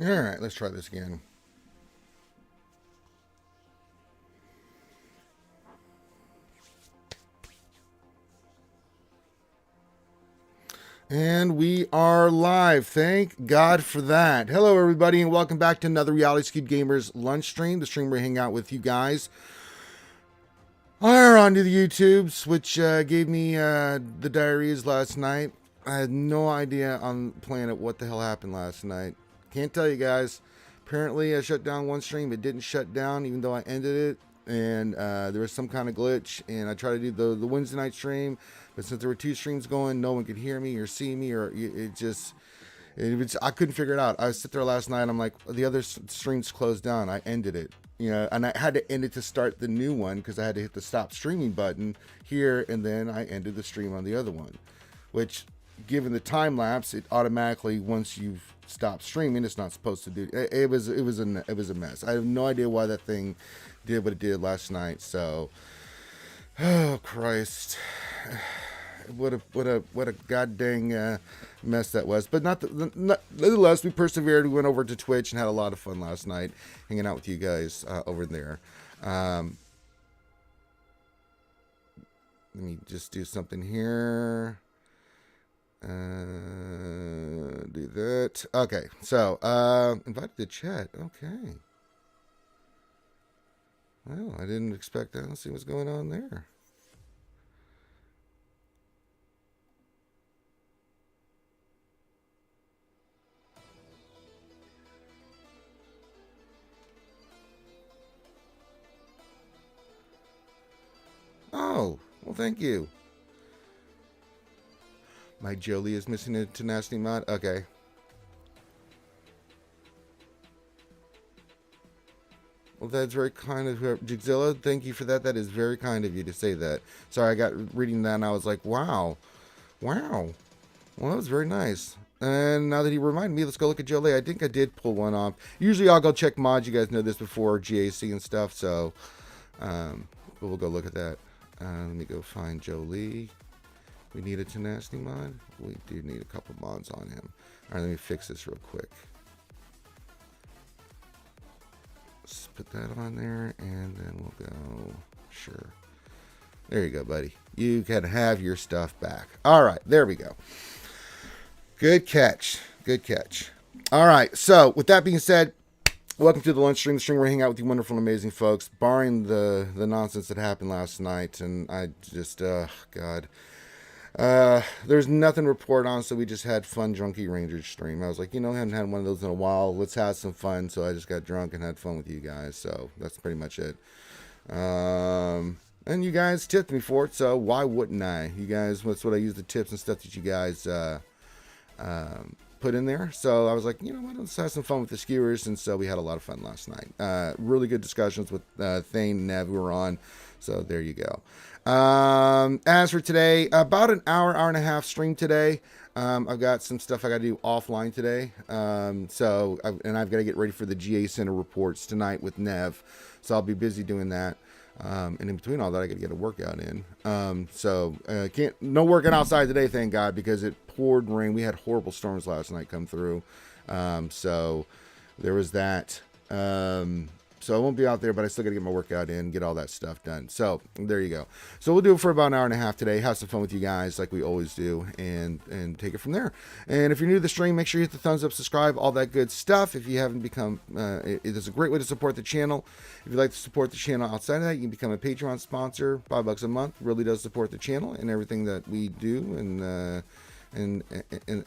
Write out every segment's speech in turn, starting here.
All right, let's try this again. And we are live. Thank God for that. Hello, everybody, and welcome back to another Reality Skewed Gamers lunch stream. The stream where we hang out with you guys. Are onto the YouTubes, which gave me the diarrheas last night. I had no idea on planet what the hell happened last night. Can't tell you guys. Apparently, I shut down one stream. It didn't shut down, even though I ended it. And there was some kind of glitch. And I tried to do the Wednesday night stream, but since there were two streams going, no one could hear me or see me, or it just. I couldn't figure it out. I was sitting there last night. I'm like, the other streams closed down. I ended it, and I had to end it to start the new one because I had to hit the stop streaming button here, and then I ended the stream on the other one, which, given the time lapse, it automatically, once you've stopped streaming, it's not supposed to do. It was a mess. I have no idea why that thing did what it did last night. So, oh Christ. What a god dang mess that was. But nonetheless, we persevered. We went over to Twitch and had a lot of fun last night, hanging out with you guys over there. Let me just do something here. Do that. Okay, so invited to chat. Okay. Well, I didn't expect that. Let's see what's going on there. Oh, well, thank you. My Jolie is missing a tenacity mod. Okay. Well, that's very kind of her. Jigzilla, thank you for that. That is very kind of you to say that. Sorry, I got reading that and I was like, wow. Wow. Well, that was very nice. And now that he reminded me, let's go look at Jolie. I think I did pull one off. Usually I'll go check mods. You guys know this before, GAC and stuff. So, but we'll go look at that. Let me go find Jolie. We need a tenacity mod. We do need a couple mods on him. All right, let me fix this real quick. Let's put that on there, and then we'll go. Sure. There you go, buddy. You can have your stuff back. All right, there we go. Good catch. Good catch. All right, so with that being said, welcome to the lunch stream. The stream where we hang out with you wonderful, amazing folks, barring the nonsense that happened last night. And I just, God. There's nothing to report on, so we just had fun drunky Rangers stream. I was like, I haven't had one of those in a while. Let's have some fun. So I just got drunk and had fun with you guys. So that's pretty much it. And you guys tipped me for it, so why wouldn't I? You guys, that's what I use the tips and stuff that you guys put in there. So I was like, what? Let's have some fun with the skewers. And so we had a lot of fun last night. Really good discussions with Thane and Nev who were on. So there you go. As for today, about an hour and a half stream today. I've got some stuff I got to do offline today. I've got to get ready for the GA Center reports tonight with Nev. So I'll be busy doing that. And in between all that, I got to get a workout in. No working outside today, thank God, because it poured rain. We had horrible storms last night come through. So there was that. So I won't be out there, but I still got to get my workout in, get all that stuff done. So there you go. So we'll do it for about an hour and a half today. Have some fun with you guys like we always do, and take it from there. And if you're new to the stream, make sure you hit the thumbs up, subscribe, all that good stuff. If you haven't become, it is a great way to support the channel. If you'd like to support the channel outside of that, you can become a Patreon sponsor. $5 a month really does support the channel and everything that we do in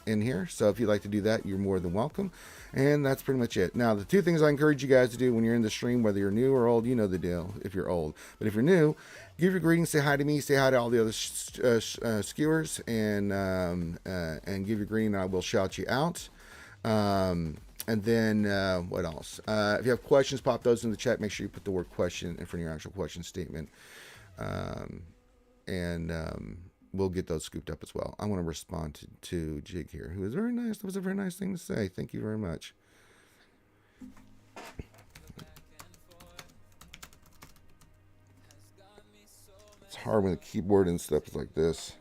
here. So if you'd like to do that, you're more than welcome. And that's pretty much it. Now, the two things I encourage you guys to do when you're in the stream, whether you're new or old, you know the deal if you're old. But if you're new, give your greetings, say hi to me, say hi to all the other skewers, and give your greeting, and I will shout you out. And then what else? If you have questions, pop those in the chat. Make sure you put the word question in front of your actual question statement. We'll get those scooped up as well. I want to respond to Jig here, who was very nice. That was a very nice thing to say. Thank you very much. It's hard when the keyboard and stuff is like this.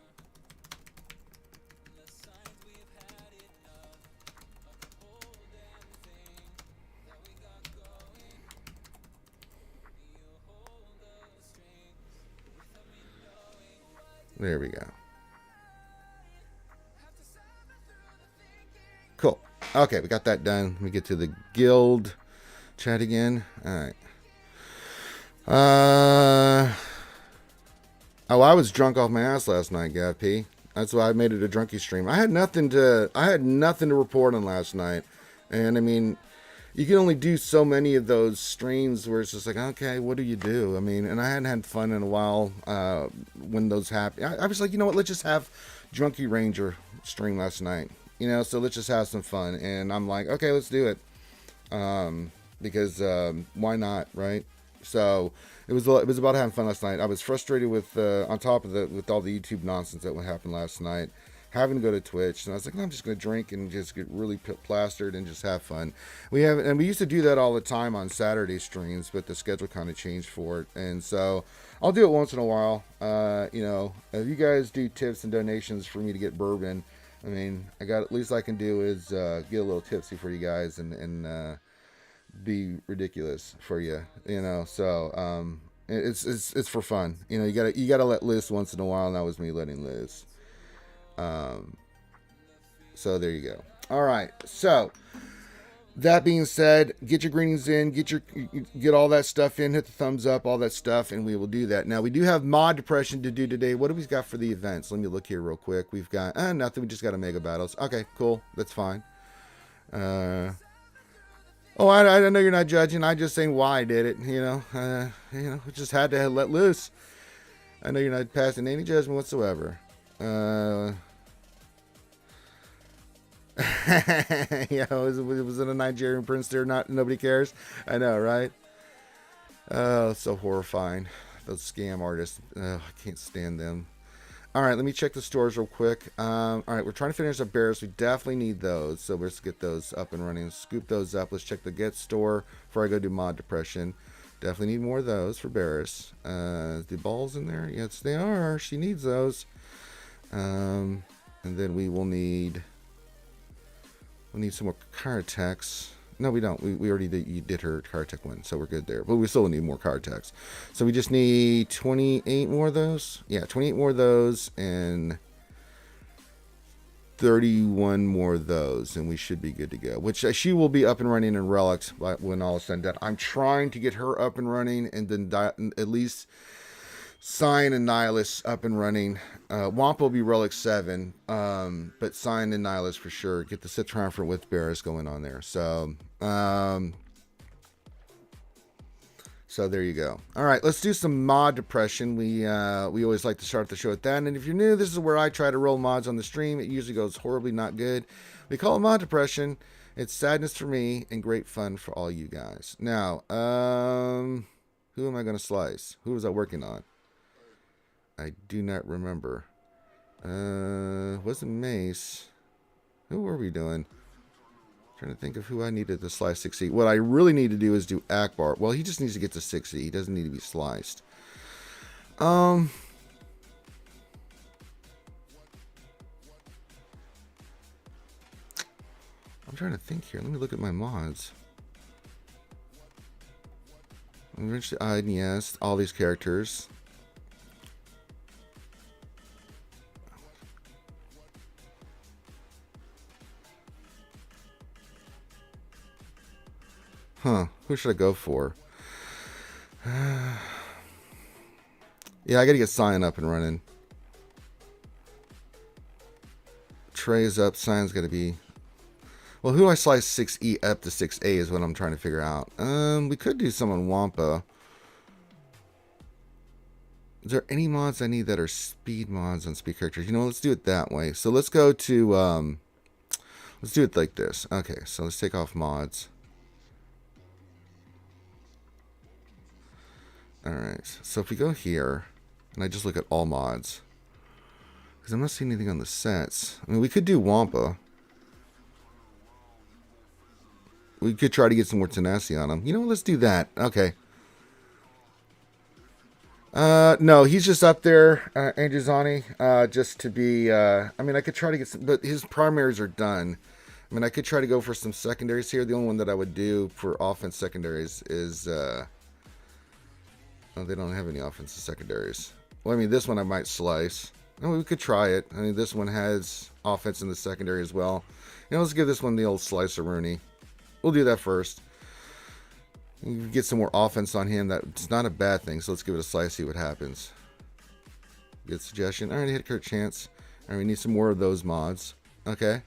There we go. Cool. Okay, we got that done. Let me get to the guild chat again. All right. Oh, I was drunk off my ass last night, Gav P. That's why I made it a drunkie stream. I had nothing to report on last night. And I mean, you can only do so many of those streams where it's just like, okay, what do you do? I mean, and I hadn't had fun in a while when those happen. I was like, you know what, let's just have Drunkie Ranger stream last night. You know, so let's just have some fun. And I'm like, okay, let's do it. Because why not, right? So it was about having fun last night. I was frustrated with on top of with all the YouTube nonsense that happened last night, having to go to Twitch, and I was like, I'm just gonna drink and just get really plastered and just have fun. We used to do that all the time on Saturday streams, but the schedule kind of changed for it, and so I'll do it once in a while. You know, if you guys do tips and donations for me to get bourbon, I mean, at least I can do is get a little tipsy for you guys and be ridiculous for you, you know. So it's for fun, you know. You gotta let loose once in a while, and that was me letting loose. So there you go. All right, so that being said, get your greetings in, get all that stuff in, hit the thumbs up, all that stuff, and we will do that. Now we do have mod depression to do today. What do we got for the events? Let me look here real quick. We've got nothing. We just got a mega battles. Okay, cool, that's fine. Oh, I know you're not judging. I'm just saying why I did it. You know, we just had to let loose. I know you're not passing any judgment whatsoever. Yeah, was it a Nigerian prince there? Nobody cares. I know, right? Oh, so horrifying. Those scam artists. I can't stand them. All right, let me check the stores real quick. All right, we're trying to finish up bears. We definitely need those, so let's get those up and running. Scoop those up. Let's check the get store before I go do mod depression. Definitely need more of those for Barris. The balls in there? Yes, they are. She needs those. And then we will need. We'll need some more card attacks. No, we don't. We already did her card tech one, so we're good there. But we still need more card attacks. So we just need 28 more of those. Yeah, 28 more of those and 31 more of those, and we should be good to go. Which she will be up and running in Relics when all is said and done. I'm trying to get her up and running, and then at least Sign and Nihilus up and running. Wampa will be Relic 7, but Sign and Nihilus for sure. Get the Sith Triumphant with Barris going on there. So there you go. All right, let's do some mod depression. We always like to start the show with that. And if you're new, this is where I try to roll mods on the stream. It usually goes horribly not good. We call it mod depression. It's sadness for me and great fun for all you guys. Now, who am I going to slice? Who was I working on? I do not remember. Wasn't Mace. Who were we doing? Trying to think of who I needed to slice 6E. What I really need to do is do Akbar. Well, he just needs to get to 6E. He doesn't need to be sliced. I'm trying to think here. Let me look at my mods. Eventually, yes, all these characters. Who should I go for? Yeah, I gotta get Sign up and running. Trey's up, Sign's gotta be. Well, who do I slice 6E up to 6A is what I'm trying to figure out. We could do some on Wampa. Is there any mods I need that are speed mods on speed characters? You know, let's do it that way. So let's go to, let's do it like this. Okay, so let's take off mods. Alright, so if we go here, and I just look at all mods, because I'm not seeing anything on the sets. I mean, we could do Wampa. We could try to get some more tenacity on him. You know what, let's do that. Okay. No, he's just up there, Andrezani, just to be, I mean, I could try to get some, but his primaries are done. I mean, I could try to go for some secondaries here. The only one that I would do for offense secondaries is, oh, they don't have any offensive secondaries. Well, I mean, this one I might slice. And we could try it. I mean, this one has offense in the secondary as well. Let's give this one the old slicer Rooney. We'll do that first. Get some more offense on him. That's not a bad thing. So let's give it a slice, see what happens. Good suggestion. All right, hit crit chance. All right, we need some more of those mods. Okay.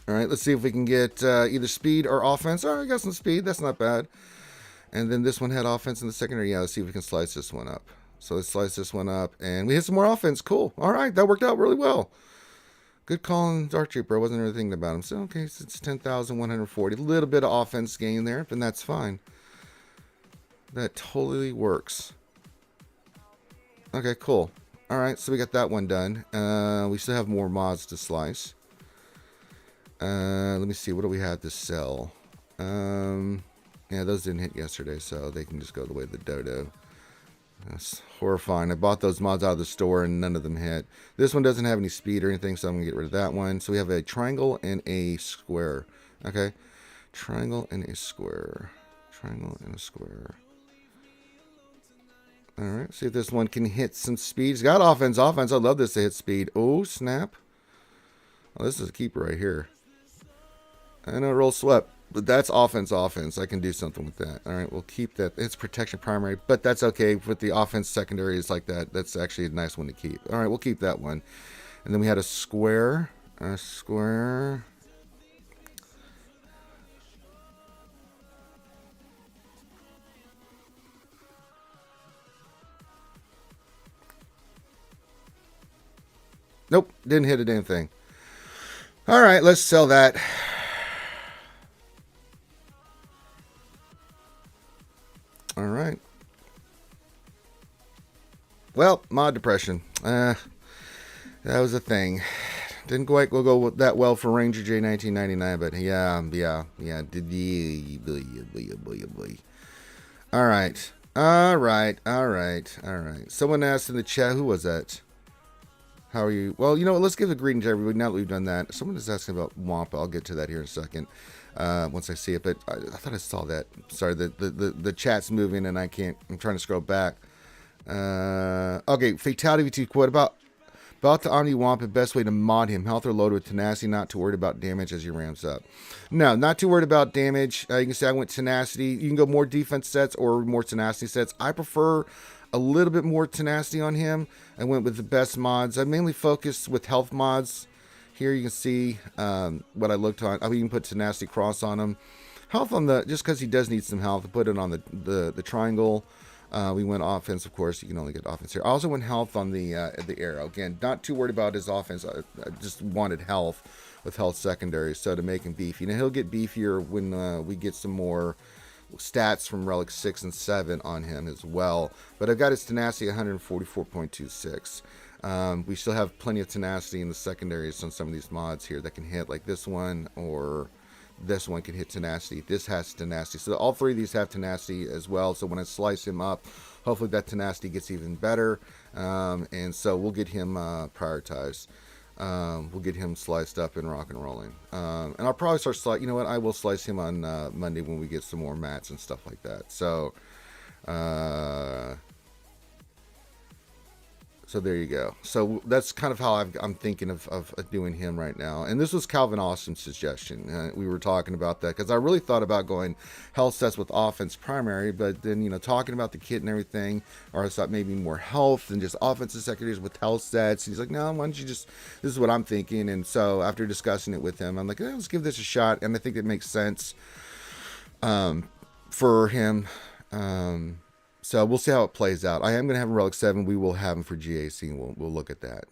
All right, let's see if we can get either speed or offense. All right, I got some speed. That's not bad. And then this one had offense in the secondary. Yeah, let's see if we can slice this one up. So let's slice this one up. And we hit some more offense. Cool. All right, that worked out really well. Good call on Dark Trooper. I wasn't really thinking about him. So, okay, so it's 10,140. A little bit of offense gain there, but that's fine. That totally works. Okay, cool. All right, so we got that one done. We still have more mods to slice. Let me see. What do we have to sell? Yeah, those didn't hit yesterday, so they can just go the way of the dodo. That's horrifying. I bought those mods out of the store, and none of them hit. This one doesn't have any speed or anything, so I'm going to get rid of that one. So we have a triangle and a square. Okay. Triangle and a square. Triangle and a square. All right. See if this one can hit some speed. It's got offense. I love this to hit speed. Oh, snap. Oh, this is a keeper right here. I know, roll swept, but that's offense. I can do something with that. All right, we'll keep that. It's protection primary, but that's okay. With the offense secondary is like that. That's actually a nice one to keep. All right, we'll keep that one. And then we had a square. A square. Nope, didn't hit a damn thing. All right, let's sell that. All right. Well, mod depression. That was a thing. Didn't quite go that well for Ranger J 1999, but yeah. All right. Someone asked in the chat, who was that? How are you? Well, let's give a greeting to everybody now that we've done that. Someone is asking about Wampa. I'll get to that here in a second. Once I see it, but I thought I saw that. Sorry, the chat's moving and I'm trying to scroll back. Okay, Fatality V2 quote about the Omni Wampa, best way to mod him, health or load with tenacity, not too worried about damage as he ramps up. No, not too worried about damage. You can say I went tenacity. You can go more defense sets or more tenacity sets. I prefer a little bit more tenacity on him. I went with the best mods. I mainly focused with health mods. Here you can see what I looked on. I even put tenacity cross on him. Health on just because he does need some health. I put it on the triangle. We went offense, of course. You can only get offense here. I also went health on the arrow. Again, not too worried about his offense. I just wanted health with health secondary, so to make him beefy. Now he'll get beefier when we get some more stats from relic 6 and 7 on him as well. But I've got his tenacity 144.26. We still have plenty of tenacity in the secondaries on some of these mods here that can hit, like this one, or this one can hit tenacity. This has tenacity. So all three of these have tenacity as well. So when I slice him up, hopefully that tenacity gets even better. And so we'll get him prioritized. We'll get him sliced up and rock and rolling. And I'll probably start you know what? I will slice him on Monday when we get some more mats and stuff like that. So, so there you go. So that's kind of how I'm thinking of doing him right now. And this was Calvin Austin's suggestion. We were talking about that because I really thought about going health sets with offense primary, but then, talking about the kit and everything, or I thought maybe more health and just offensive secondaries with health sets. He's like, no, why don't you this is what I'm thinking. And so after discussing it with him, I'm like, let's give this a shot. And I think it makes sense for him. So we'll see how it plays out. I am going to have a Relic 7. We will have him for GAC, and we'll look at that.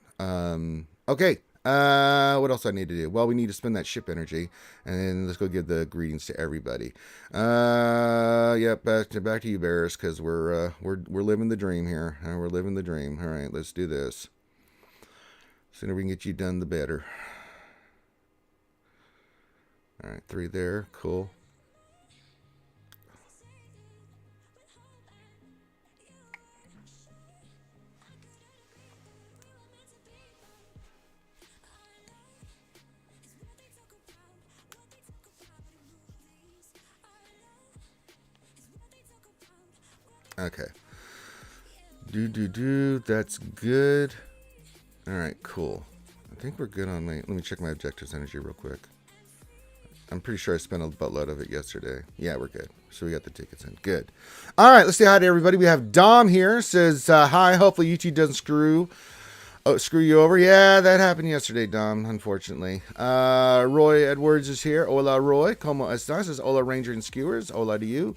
Okay. What else do I need to do? Well, we need to spend that ship energy, and then let's go give the greetings to everybody. Yeah, back to you, Bears, because we're living the dream here. We're living the dream. All right, let's do this. The sooner we can get you done, the better. All right, 3 there. Cool. Okay. That's good. All right, cool. I think we're good on my... Let me check my objectives energy real quick. I'm pretty sure I spent a buttload of it yesterday. Yeah, we're good. So we got the tickets in. Good. All right, let's say hi to everybody. We have Dom here. Says, hi, hopefully YouTube doesn't screw you over. Yeah, that happened yesterday, Dom, unfortunately. Roy Edwards is here. Hola, Roy. Como estás? Says, hola, Ranger and Skewers. Hola to you.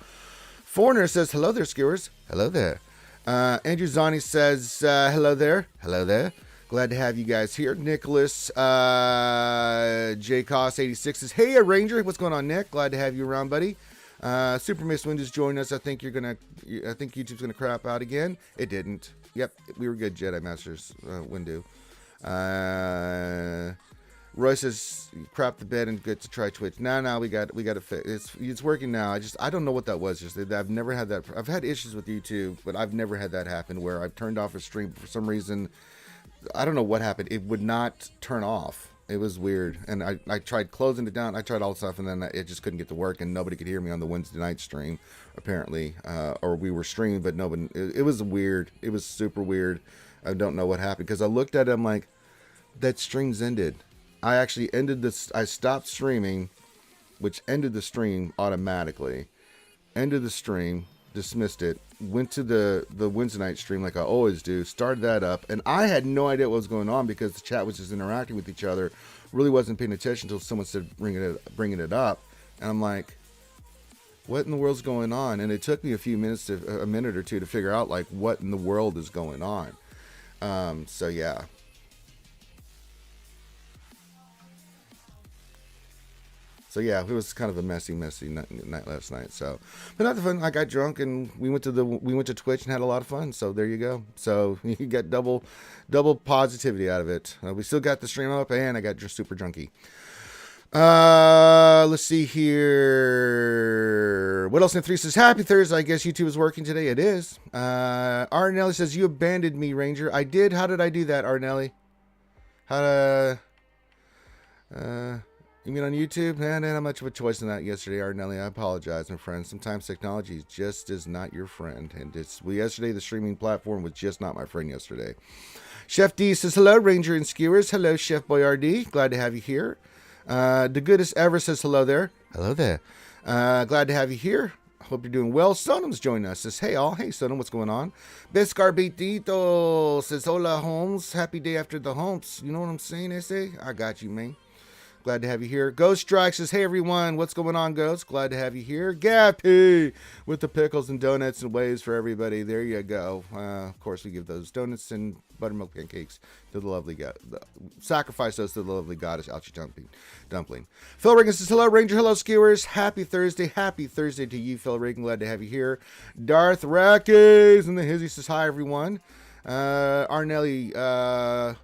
Foreigner says, hello there, Skewers. Hello there. Andrew Zani says, hello there. Hello there. Glad to have you guys here. Nicholas J. Cost 86 says, hey, Ranger. What's going on, Nick? Glad to have you around, buddy. Super Miss Wind is joining us. I think YouTube's gonna crap out again. It didn't. Yep, we were good, Jedi Masters. Windu. Roy says, crap the bed and good to try Twitch. No, we got it fixed. It's working now. I don't know what that was. I've never had that. I've had issues with YouTube, but I've never had that happen where I've turned off a stream for some reason. I don't know what happened. It would not turn off. It was weird. And I tried closing it down. I tried all the stuff, and then it just couldn't get to work, and nobody could hear me on the Wednesday night stream, apparently. Or we were streaming, but nobody. It was weird. It was super weird. I don't know what happened, because I looked at it, I'm like, that stream's ended. I actually ended this. I stopped streaming, which ended the stream automatically. Ended the stream. Dismissed it, went to the Wednesday night stream like I always do, started that up, and I had no idea what was going on because the chat was just interacting with each other, really wasn't paying attention until someone said bringing it up, and I'm like, what in the world's going on? And it took me a minute or two to figure out like what in the world is going on. So yeah. So yeah, it was kind of a messy night last night. So, but not the fun. I got drunk and we went to Twitch and had a lot of fun. So there you go. So you get double positivity out of it. We still got the stream up and I got just super drunky. Let's see here. What else in 3 says, happy Thursday. I guess YouTube is working today. It is. Arnelli says, you abandoned me, Ranger. I did. How did I do that, Arnelli? You mean on YouTube? Man, I didn't have much of a choice in that yesterday, Arnelli. I apologize, my friend. Sometimes technology just is not your friend. And yesterday, the streaming platform was just not my friend yesterday. Chef D says, hello, Ranger and Skewers. Hello, Chef Boyardee. Glad to have you here. The Goodest Ever says, hello there. Hello there. Glad to have you here. Hope you're doing well. Sonam's joining us. Says, hey, all. Hey, Sonam, what's going on? Bescarbitito says, hola, Holmes. Happy day after the humps. You know what I'm saying, Ese? I got you, man. Glad to have you here. Ghost Strike says, hey, everyone. What's going on, Ghost? Glad to have you here. Gappy with the pickles and donuts and waves for everybody. There you go. Of course, we give those donuts and buttermilk pancakes to the lovely God. Sacrifice those to the lovely goddess, Ouchie Dumpling. Phil Reagan says, hello, Ranger. Hello, Skewers. Happy Thursday. Happy Thursday to you, Phil Reagan. Glad to have you here. Darth Rackies and the Hizzy says, hi, everyone. Arnelli,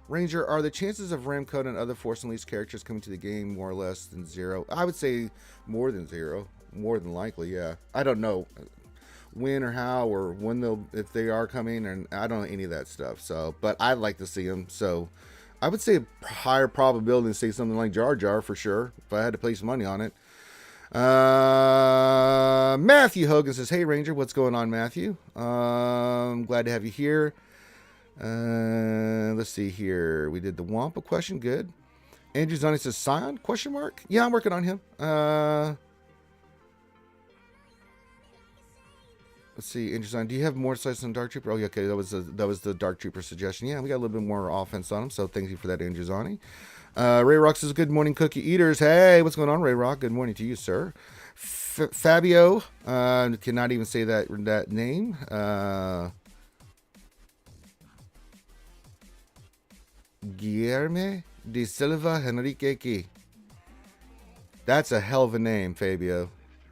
Ranger, are the chances of Ramcode and other Force Unleashed characters coming to the game more or less than 0? I would say more than 0. More than likely, yeah. I don't know when or how or when if they are coming, and I don't know any of that stuff. So, but I'd like to see them. So, I would say a higher probability to say something like Jar Jar for sure if I had to place money on it. Matthew Hogan says, hey, Ranger, what's going on, Matthew? Glad to have you here. Let's see here. We did the Wampa question. Good. Andrew Zani says, Scion? Question mark? Yeah, I'm working on him. Let's see. Andrew Zani, do you have more slices on Dark Trooper? Oh, yeah, okay. That was the Dark Trooper suggestion. Yeah, we got a little bit more offense on him. So thank you for that, Andrew Zani. Ray Rock says, good morning, Cookie Eaters. Hey, what's going on, Ray Rock? Good morning to you, sir. Fabio, cannot even say that name. Guilherme de Silva Henrique. That's a hell of a name, Fabio.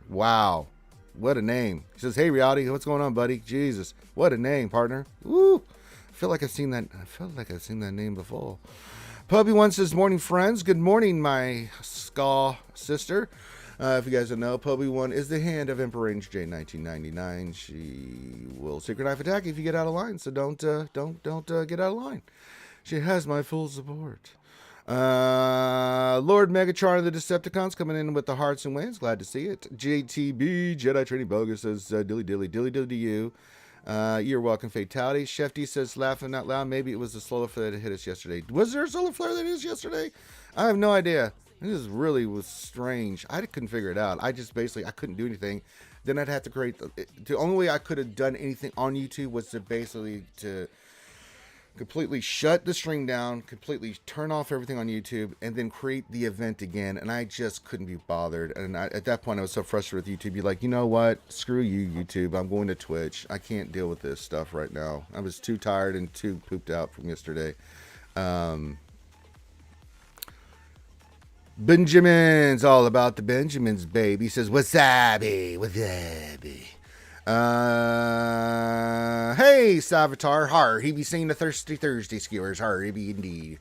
Wow. What a name. He says, hey, Reality, what's going on, buddy? Jesus. What a name, partner. Woo. I feel like I've seen that name before. Pubby1 says, morning, friends. Good morning, my Ska sister. If you guys don't know, Pubby1 is the hand of Emperor J 1999. She will secret knife attack if you get out of line. So don't get out of line. She has my full support. Lord Megatron of the Decepticons coming in with the hearts and wings. Glad to see it. JTB, Jedi Training Bogus says, dilly to you. You're welcome, Fatality. Chef D says, laughing out loud, maybe it was the solar flare that hit us yesterday. Was there a solar flare that hit us yesterday? I have no idea. This really was strange. I couldn't figure it out. I just basically, I couldn't do anything. Then I'd have to create, the only way I could have done anything on YouTube was to basically to completely shut the stream down, completely turn off everything on YouTube, and then create the event again. And I just couldn't be bothered. And at that point, I was so frustrated with YouTube. You're like, you know what? Screw you, YouTube. I'm going to Twitch. I can't deal with this stuff right now. I was too tired and too pooped out from yesterday. Benjamin's all about the Benjamins, babe. He says, wasabi, wasabi. Hey, Savatar, har, he be singing the Thirsty Thursday skewers, har, he be indeed.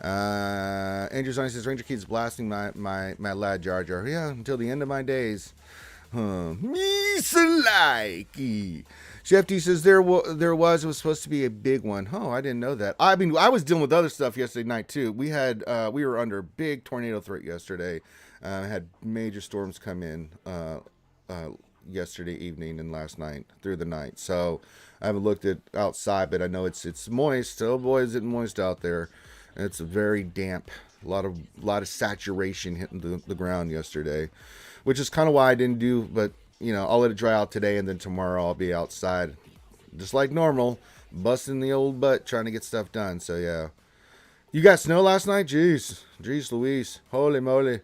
Andrew Zoni says, Ranger Kid's blasting my lad Jar Jar. Yeah, until the end of my days. Me so likey. Chef D says, it was supposed to be a big one. Oh, I didn't know that. I mean, I was dealing with other stuff yesterday night, too. We were under big tornado threat yesterday. Had major storms come in, yesterday evening and last night through the night. So I haven't looked at outside, but I know it's moist. Oh boy, is it moist out there. It's very damp. A lot of saturation hitting the ground yesterday, which is kind of why I didn't do, but you know, I'll let it dry out today, and then tomorrow I'll be outside just like normal, busting the old butt trying to get stuff done. So yeah. You got snow last night? Jeez Louise. Holy moly.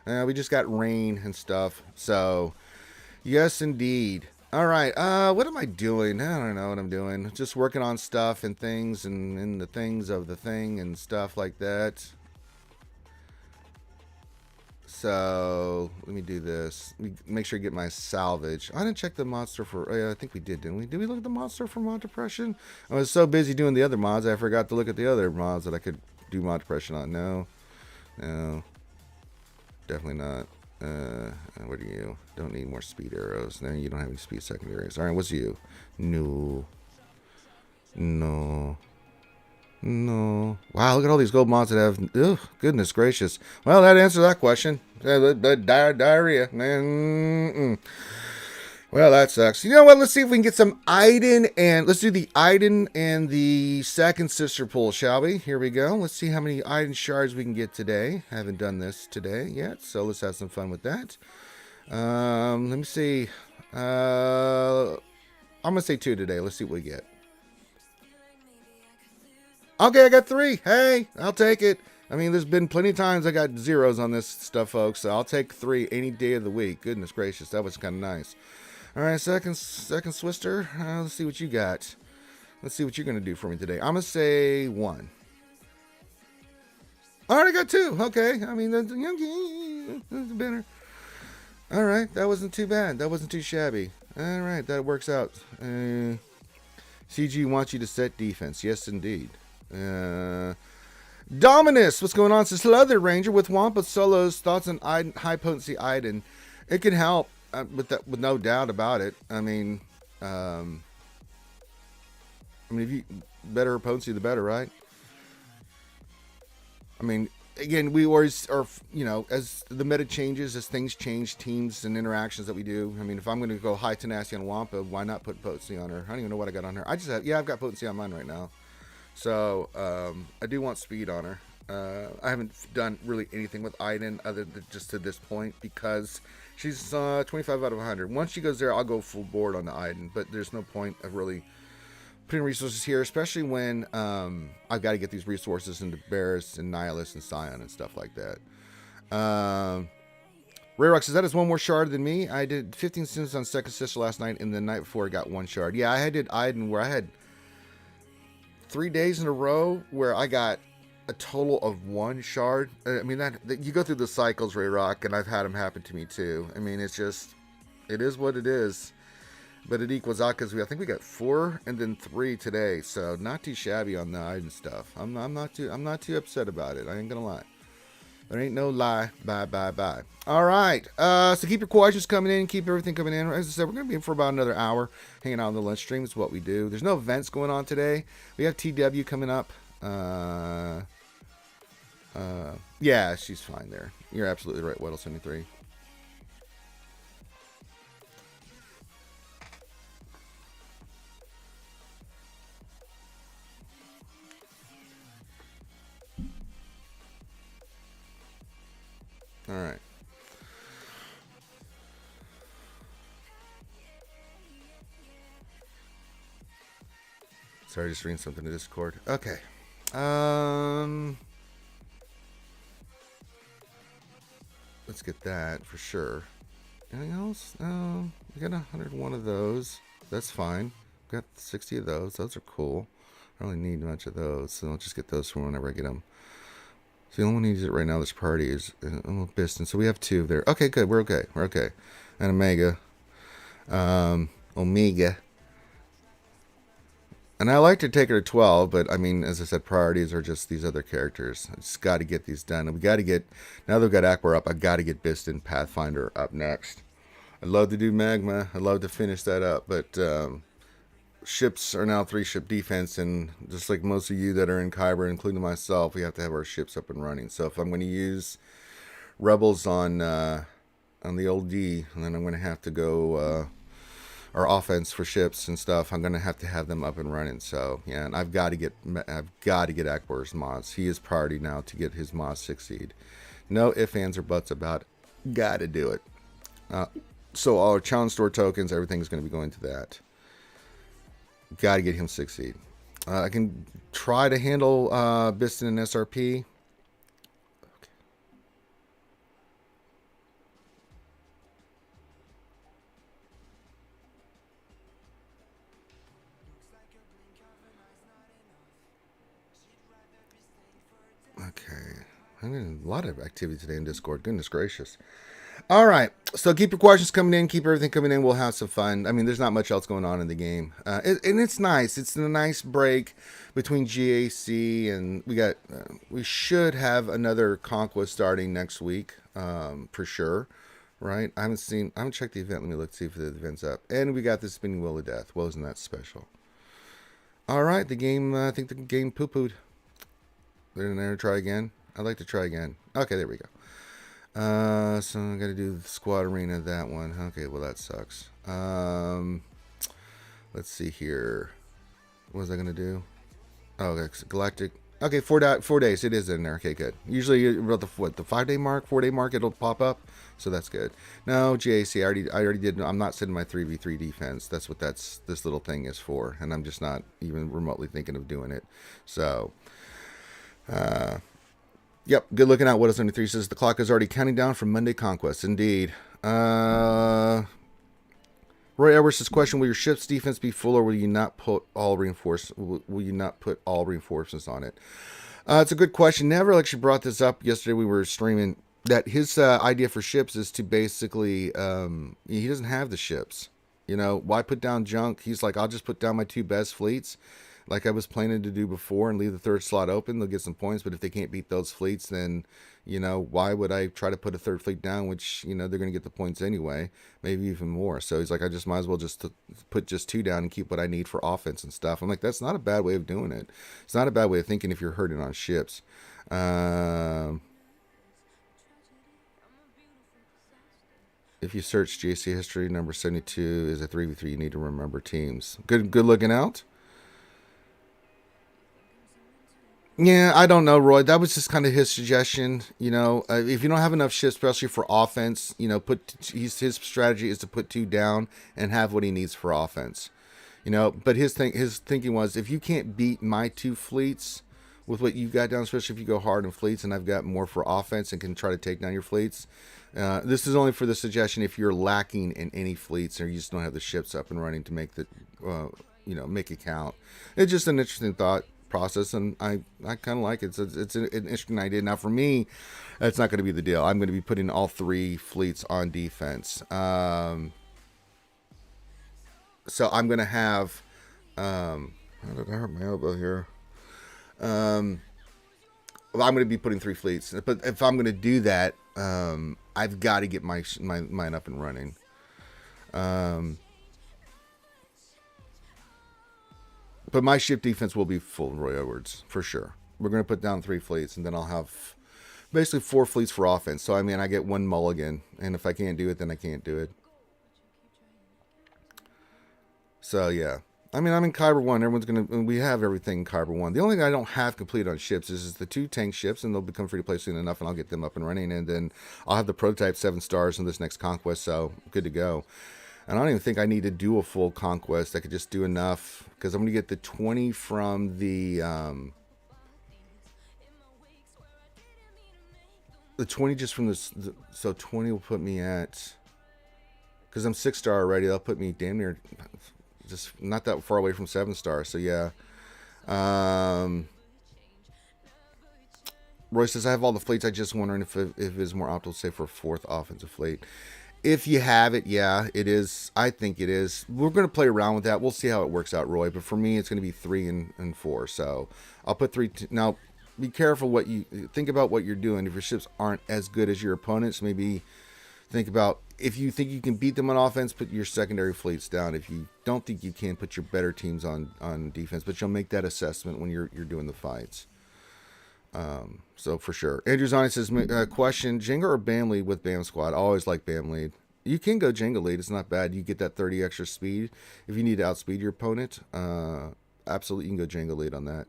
We just got rain and stuff. So yes, indeed. All right. What am I doing? I don't know what I'm doing. Just working on stuff and things and the things of the thing and stuff like that. So let me do this. Make sure I get my salvage. I didn't check the mod store for. Oh, yeah, I think we did, didn't we? Did we look at the mod store for mod depression? I was so busy doing the other mods, I forgot to look at the other mods that I could do mod depression on. No, definitely not. What are you? Don't need more speed arrows. No, you don't have any speed secondaries. All right, what's you? No. Wow, look at all these gold mods that have. Ugh, goodness gracious. Well, that answers that question. Diarrhea, man. Well, that sucks. You know what? Let's see if we can get some Iden, and let's do the Iden and the second sister pull, shall we? Here we go. Let's see how many Iden shards we can get today. I haven't done this today yet, so let's have some fun with that. Let me see. I'm gonna say 2 today. Let's see what we get. Okay, I got 3. Hey, I'll take it. I mean, there's been plenty of times I got 0s on this stuff, folks. So I'll take 3 any day of the week. Goodness gracious, that was kind of nice. All right, second Swister. Let's see what you got. Let's see what you're going to do for me today. I'm going to say 1. All right, I got 2. Okay. I mean, that's better. All right, that wasn't too bad. That wasn't too shabby. All right, that works out. CG wants you to set defense. Yes, indeed. Dominus, what's going on? Says, hello there, Ranger. With Wampa Solo's thoughts on Iden, high potency Iden. It can help. With no doubt about it. I mean, if you better potency, the better, right? I mean, again, we always are, you know, as the meta changes, as things change, teams and interactions that we do. I mean, if I'm going to go high tenacity on Wampa, why not put potency on her? I don't even know what I got on her. I've got potency on mine right now. So, I do want speed on her. I haven't done really anything with Iden other than just to this point because she's 25 out of 100. Once she goes there, I'll go full board on the Iden, but there's no point of really putting resources here, especially when I've got to get these resources into Barris and Nihilus and Scion and stuff like that. Rayrock says, that is 1 more shard than me. I did 15 sins on second sister last night, and the night before I got 1 shard. Yeah, I did Iden where I had 3 days in a row where I got a total of 1 shard. I mean, that you go through the cycles, Ray Rock, and I've had them happen to me too. I mean, it's just, it is what it is. But it equals out because I think we got 4 and then 3 today, so not too shabby on the Iden stuff. I'm not too upset about it. I ain't gonna lie. There ain't no lie. Bye. All right. So keep your questions coming in. Keep everything coming in. As I said, we're going to be in for about another hour. Hanging out on the lunch stream is what we do. There's no events going on today. We have TW coming up. Yeah, she's fine there. You're absolutely right, Weddle73. Sorry, just reading something to Discord. Okay. Let's get that for sure. Anything else? No. We got 101 of those. That's fine. Got 60 of those. Those are cool. I don't really need much of those, so I'll just get those from whenever I get them. So the only one who needs it right now this party is Piston. So we have 2 there. Okay, good. We're okay. We're okay. And Omega. Omega. And I like to take her to 12, but I mean, as I said, priorities are just these other characters. I just got to get these done. And we got to get, now that we've got Akbar up, I got to get Biston Pathfinder up next. I'd love to do Magma. I'd love to finish that up, but ships are now 3-ship defense, and just like most of you that are in Kyber, including myself, we have to have our ships up and running. So if I'm going to use Rebels on the old D, and then I'm going to have to go our offense for ships and stuff, I'm going to have them up and running. So yeah, and I've got to get Akbar's mods. He is priority now to get his mods succeed. No ifs, ands, or buts about it. Got to do it. So all our challenge store tokens, everything's going to be going to that. Got to get him succeed. I can try to handle Biston and SRP. Okay. Okay. I mean, a lot of activity today in Discord. Goodness gracious. All right. So keep your questions coming in. Keep everything coming in. We'll have some fun. I mean, there's not much else going on in the game. And it's nice. It's a nice break between GAC and we should have another Conquest starting next week for sure. Right? I haven't checked the event. Let me look to see if the event's up. And we got the Spinning Wheel of Death. Well, isn't that special? All right. The game, I think the game poo-pooed. They're going to try again. I'd like to try again. Okay, there we go. So I got to do the squad arena, that one. Okay, well that sucks. Let's see here. What was I going to do? Oh, okay, Galactic. Okay, 4 days. It is in there. Okay, good. Usually about the 5-day mark, 4-day mark, it'll pop up. So that's good. No, GAC, I already did. I'm not setting my 3v3 defense. That's what this little thing is for. And I'm just not even remotely thinking of doing it. So, yep, good looking out. What is 73 says the clock is already counting down from Monday Conquest. Indeed. Roy Edwards' question: will your ship's defense be full, or will you not put all reinforcements on it? It's a good question. Never actually brought this up yesterday. We were streaming that his idea for ships is to basically he doesn't have the ships. You know, why put down junk? He's like, I'll just put down my 2 best fleets, like I was planning to do before, and leave the 3rd slot open. They'll get some points, but if they can't beat those fleets, then, you know, why would I try to put a 3rd fleet down, which, you know, they're going to get the points anyway, maybe even more. So he's like, I just might as well just put just 2 down and keep what I need for offense and stuff. I'm like, that's not a bad way of doing it. It's not a bad way of thinking if you're hurting on ships. If you search JC history, number 72 is a 3v3. You need to remember teams. Good looking out. Yeah, I don't know, Roy. That was just kind of his suggestion. You know, if you don't have enough ships, especially for offense, you know, his strategy is to put 2 down and have what he needs for offense. You know, but his thinking was, if you can't beat my 2 fleets with what you got down, especially if you go hard in fleets, and I've got more for offense and can try to take down your fleets. This is only for the suggestion if you're lacking in any fleets or you just don't have the ships up and running to make make it count. It's just an interesting thought process, and I kind of like it. It's an interesting idea. Now for me, that's not going to be the deal. I'm going to be putting all 3 fleets on defense. So I'm going to have how did I hurt my elbow here? I'm going to be putting 3 fleets, but if I'm going to do that, I've got to get mine up and running. But my ship defense will be full, Roy Edwards, for sure. We're going to put down 3 fleets, and then I'll have basically 4 fleets for offense. So, I mean, I get 1 mulligan, and if I can't do it, then I can't do it. So, yeah. I mean, I'm in Kyber 1. We have everything in Kyber 1. The only thing I don't have complete on ships is the 2 tank ships, and they'll become free to play soon enough, and I'll get them up and running. And then I'll have the prototype 7 stars in this next Conquest, so good to go. And I don't even think I need to do a full conquest. I could just do enough, because I'm going to get the 20 from the 20 just from this. So 20 will put me at, because I'm 6-star already, that'll put me damn near, just not that far away from 7-star. So yeah. Roy says, I have all the fleets. I just wondering if it is more optimal, say, for a 4th offensive fleet. If you have it, yeah, it is. I think it is. We're going to play around with that. We'll see how it works out, Roy. But for me, it's going to be 3 and 4. So I'll put 3. Now, be careful what you think about what you're doing. If your ships aren't as good as your opponents, maybe think about, if you think you can beat them on offense, put your secondary fleets down. If you don't think you can, put your better teams on defense. But you'll make that assessment when you're doing the fights. So for sure. Andrew Zani says, question, Jenga or BAM lead with BAM squad? I always like BAM lead. You can go Jenga lead. It's not bad. You get that 30 extra speed. If you need to outspeed your opponent, absolutely you can go Jenga lead on that.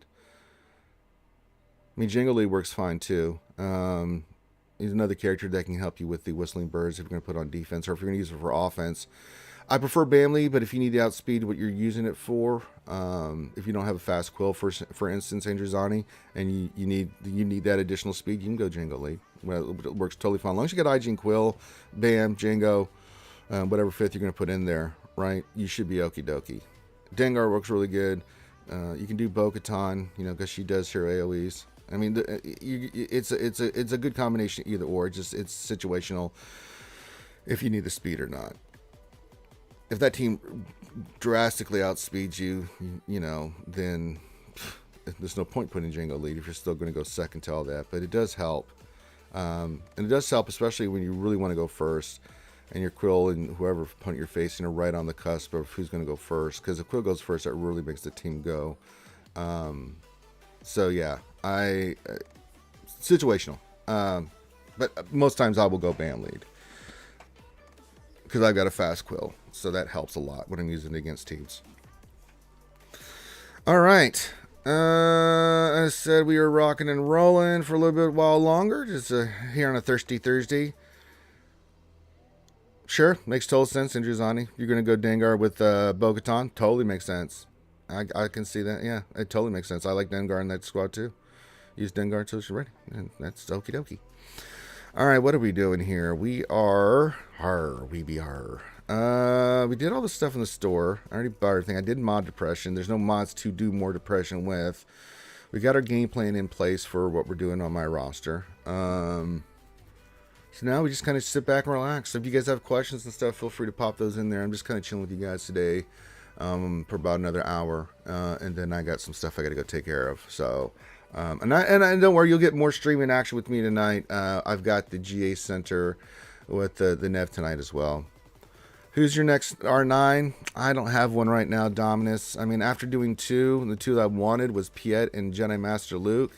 I mean, Jenga lead works fine too. He's another character that can help you with the Whistling Birds if you're going to put on defense, or if you're going to use it for offense. I prefer BAM lead, but if you need to outspeed what you're using it for, if you don't have a fast quill, for instance, Andrew Zani, and you need that additional speed, you can go Django lead. Well, it works totally fine. As long as you get IG and Quill, BAM, Django, whatever 5th you're going to put in there, right? You should be okie dokie. Dengar works really good. You can do Bo-Katan, because she does her AoEs. I mean, it's a good combination either or. It's situational if you need the speed or not. If that team drastically outspeeds you, then there's no point putting Django lead if you're still going to go second to all that. But it does help. And it does help, especially when you really want to go first. And your Quill and whoever opponent you're facing are right on the cusp of who's going to go first. Because if Quill goes first, that really makes the team go. So, yeah. Situational. But most times I will go BAM lead. Because I've got a fast Quill. So that helps a lot when I'm using it against teams. All right. I said we were rocking and rolling for a little bit while longer. Just here on a Thirsty Thursday. Sure. Makes total sense, Indrizani. You're going to go Dengar with Bo-Katan. Totally makes sense. I can see that. Yeah, it totally makes sense. I like Dengar in that squad too. Use Dengar until she's ready. And that's okie dokie. All right, what are we doing here? We are... We did all the stuff in the store. I already bought everything. I did mod depression. There's no mods to do more depression with. We got our game plan in place for what we're doing on my roster. So now we just kind of sit back and relax. So if you guys have questions and stuff, feel free to pop those in there. I'm just kind of chilling with you guys today for about another hour. And then I got some stuff I got to go take care of. So... And don't worry, you'll get more streaming action with me tonight. I've got the GA Center with the Nev tonight as well. Who's your next R9? I don't have one right now, Dominus. I mean, after doing 2, the 2 that I wanted was Piet and Jedi Master Luke.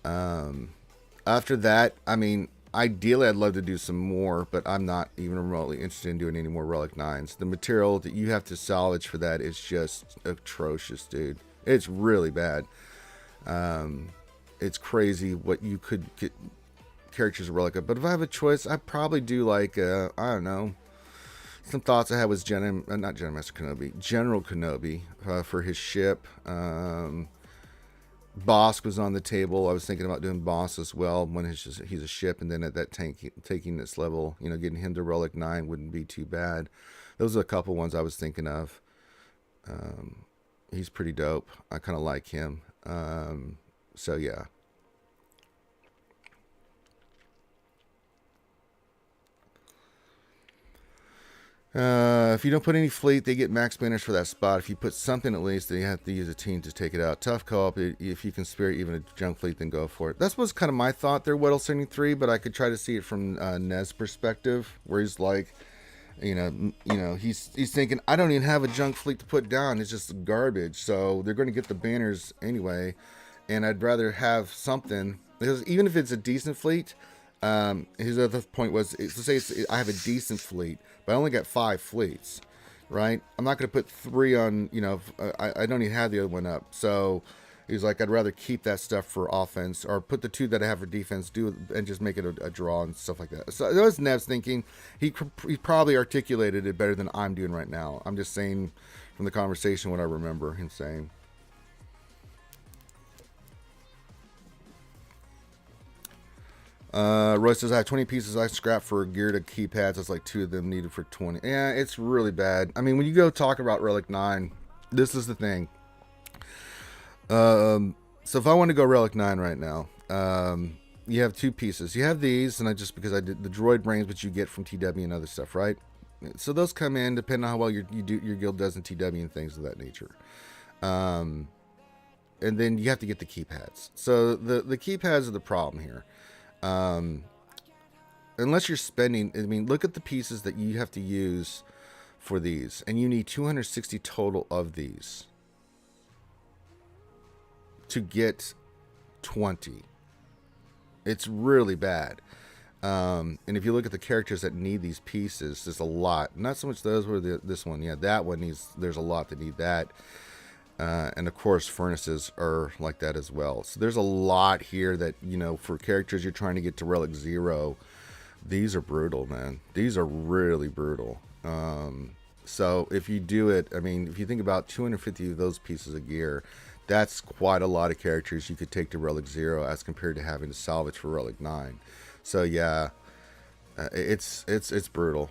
After that, I mean, ideally I'd love to do some more, but I'm not even remotely interested in doing any more Relic 9s. The material that you have to salvage for that is just atrocious, dude. It's really bad. It's crazy what you could get characters of Relic of. But if I have a choice, I'd probably do like, I don't know, some thoughts I had was not Jedi Master Kenobi, General Kenobi, for his ship. Bosk was on the table. I was thinking about doing Bosk as well when he's a ship, and then at that taking this level, getting him to Relic 9 wouldn't be too bad. Those are a couple ones I was thinking of. He's pretty dope. I kind of like him. So yeah. If you don't put any fleet, they get max banners for that spot. If you put something, at least they have to use a team to take it out. Tough co-op. If you can spare even a junk fleet, then go for it. That was kind of my thought there, Weddle 73, but I could try to see it from Nez's perspective, where he's like, he's thinking, I don't even have a junk fleet to put down. It's just garbage. So they're going to get the banners anyway. And I'd rather have something, because even if it's a decent fleet, his other point was, let's say I have a decent fleet, but I only got 5 fleets, right? I'm not going to put 3 on, I don't even have the other one up. So He's like, I'd rather keep that stuff for offense or put the 2 that I have for defense, and just make it a draw and stuff like that. So that was Nev's thinking. He probably articulated it better than I'm doing right now. I'm just saying from the conversation what I remember him saying. Royce says, I have 20 pieces I scrap for gear to keypads. That's like 2 of them needed for 20. Yeah, it's really bad. I mean, when you go talk about Relic 9, this is the thing. So if I want to go Relic 9 right now, you have 2 pieces. You have these, and because I did the droid brains, which you get from TW and other stuff, right? So those come in depending on how well your guild does in TW and things of that nature. And then you have to get the keypads. So the keypads are the problem here. Unless you're spending, I mean, look at the pieces that you have to use for these, and you need 260 total of these to get 20. It's really bad. And if you look at the characters that need these pieces, there's a lot. Not so much those, where this one, yeah, that one needs. There's a lot that need that. And of course, furnaces are like that as well. So there's a lot here that, for characters you're trying to get to Relic 0, these are brutal, man. These are really brutal. So if you do it, I mean, if you think about 250 of those pieces of gear, that's quite a lot of characters you could take to Relic 0 as compared to having to salvage for Relic 9. So yeah, it's brutal.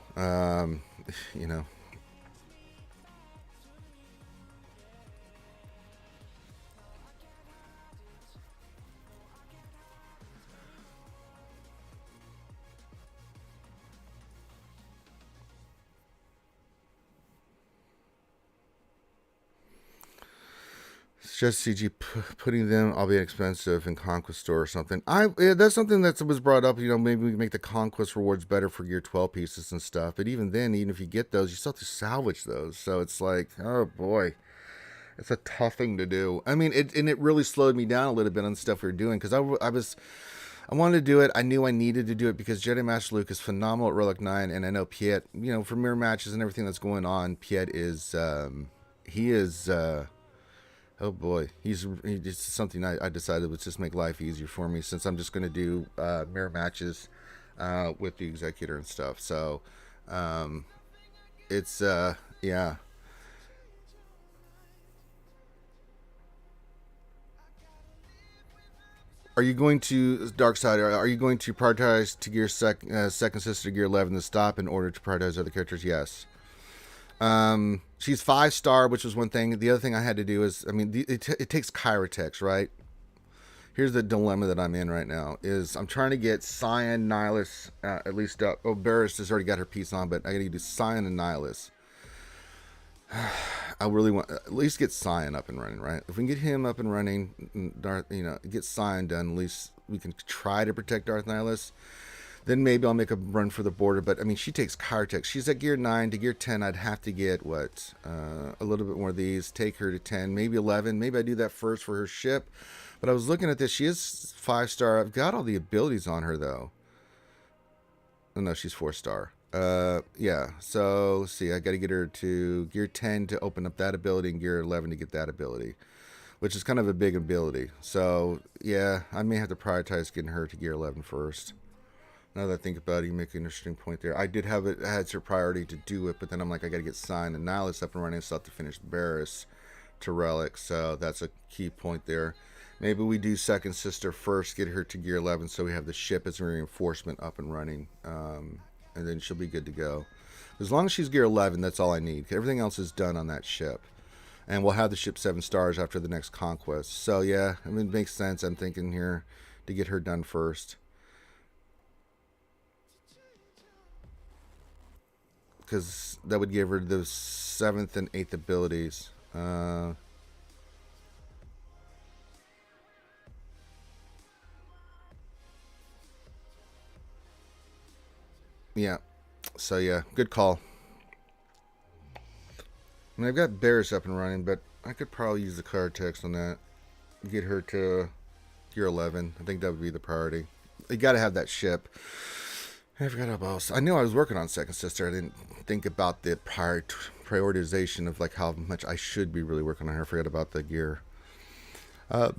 It's just CG putting them, albeit expensive, in Conquest Store or something. That's something that was brought up. Maybe we can make the Conquest rewards better for Gear 12 pieces and stuff. But even then, even if you get those, you still have to salvage those. So it's like, oh boy, it's a tough thing to do. I mean, it really slowed me down a little bit on the stuff we were doing, because I wanted to do it. I knew I needed to do it because Jedi Master Luke is phenomenal at Relic 9, and I know Piet, for mirror matches and everything that's going on, Piet is, oh boy, he's something I decided would just make life easier for me, since I'm just going to do mirror matches with the Executor and stuff. So it's yeah. Are you going to Dark Side? Are you going to prioritize to gear second sister to gear 11 to stop in order to prioritize other characters? Yes. She's 5-star, which was one thing. The other thing I had to do is, I mean, it takes Kyrotex, right? Here's the dilemma that I'm in right now. Is I'm trying to get Cyan, Nihilus, at least up. Oh, Barris has already got her piece on, but I gotta do Cyan and Nihilus. I really want at least get Cyan up and running, right? If we can get him up and running, Darth, get Cyan done, at least we can try to protect Darth Nihilus. Then maybe I'll make a run for the border. But I mean, she takes Kyrotex. She's at gear 9 to gear 10. I'd have to get a little bit more of these. Take her to 10, maybe 11. Maybe I do that first for her ship. But I was looking at this. She is 5-star. I've got all the abilities on her though. Oh no, she's 4-star. Yeah. So let's see. I got to get her to gear 10 to open up that ability, and gear 11 to get that ability, which is kind of a big ability. So yeah, I may have to prioritize getting her to gear 11 first. Now that I think about it, you make an interesting point there. I did have it as a priority to do it, but then I'm like, I got to get Cyan and Nihilus up and running, so I have to finish Barris to Relic. So that's a key point there. Maybe we do second sister first, get her to gear 11, so we have the ship as a reinforcement up and running, and then she'll be good to go. As long as she's gear 11, that's all I need. Everything else is done on that ship, and we'll have the ship 7 stars after the next conquest. So yeah, I mean, it makes sense. I'm thinking here to get her done first, because that would give her the 7th and 8th abilities. Yeah, so yeah, good call. I mean, I've got Barris up and running, but I could probably use the card text on that. Get her to gear 11. I think that would be the priority. You got to have that ship. I forgot about else. I knew I was working on Second Sister. I didn't think about the prioritization of like how much I should be really working on her. I forgot about the gear. Uh,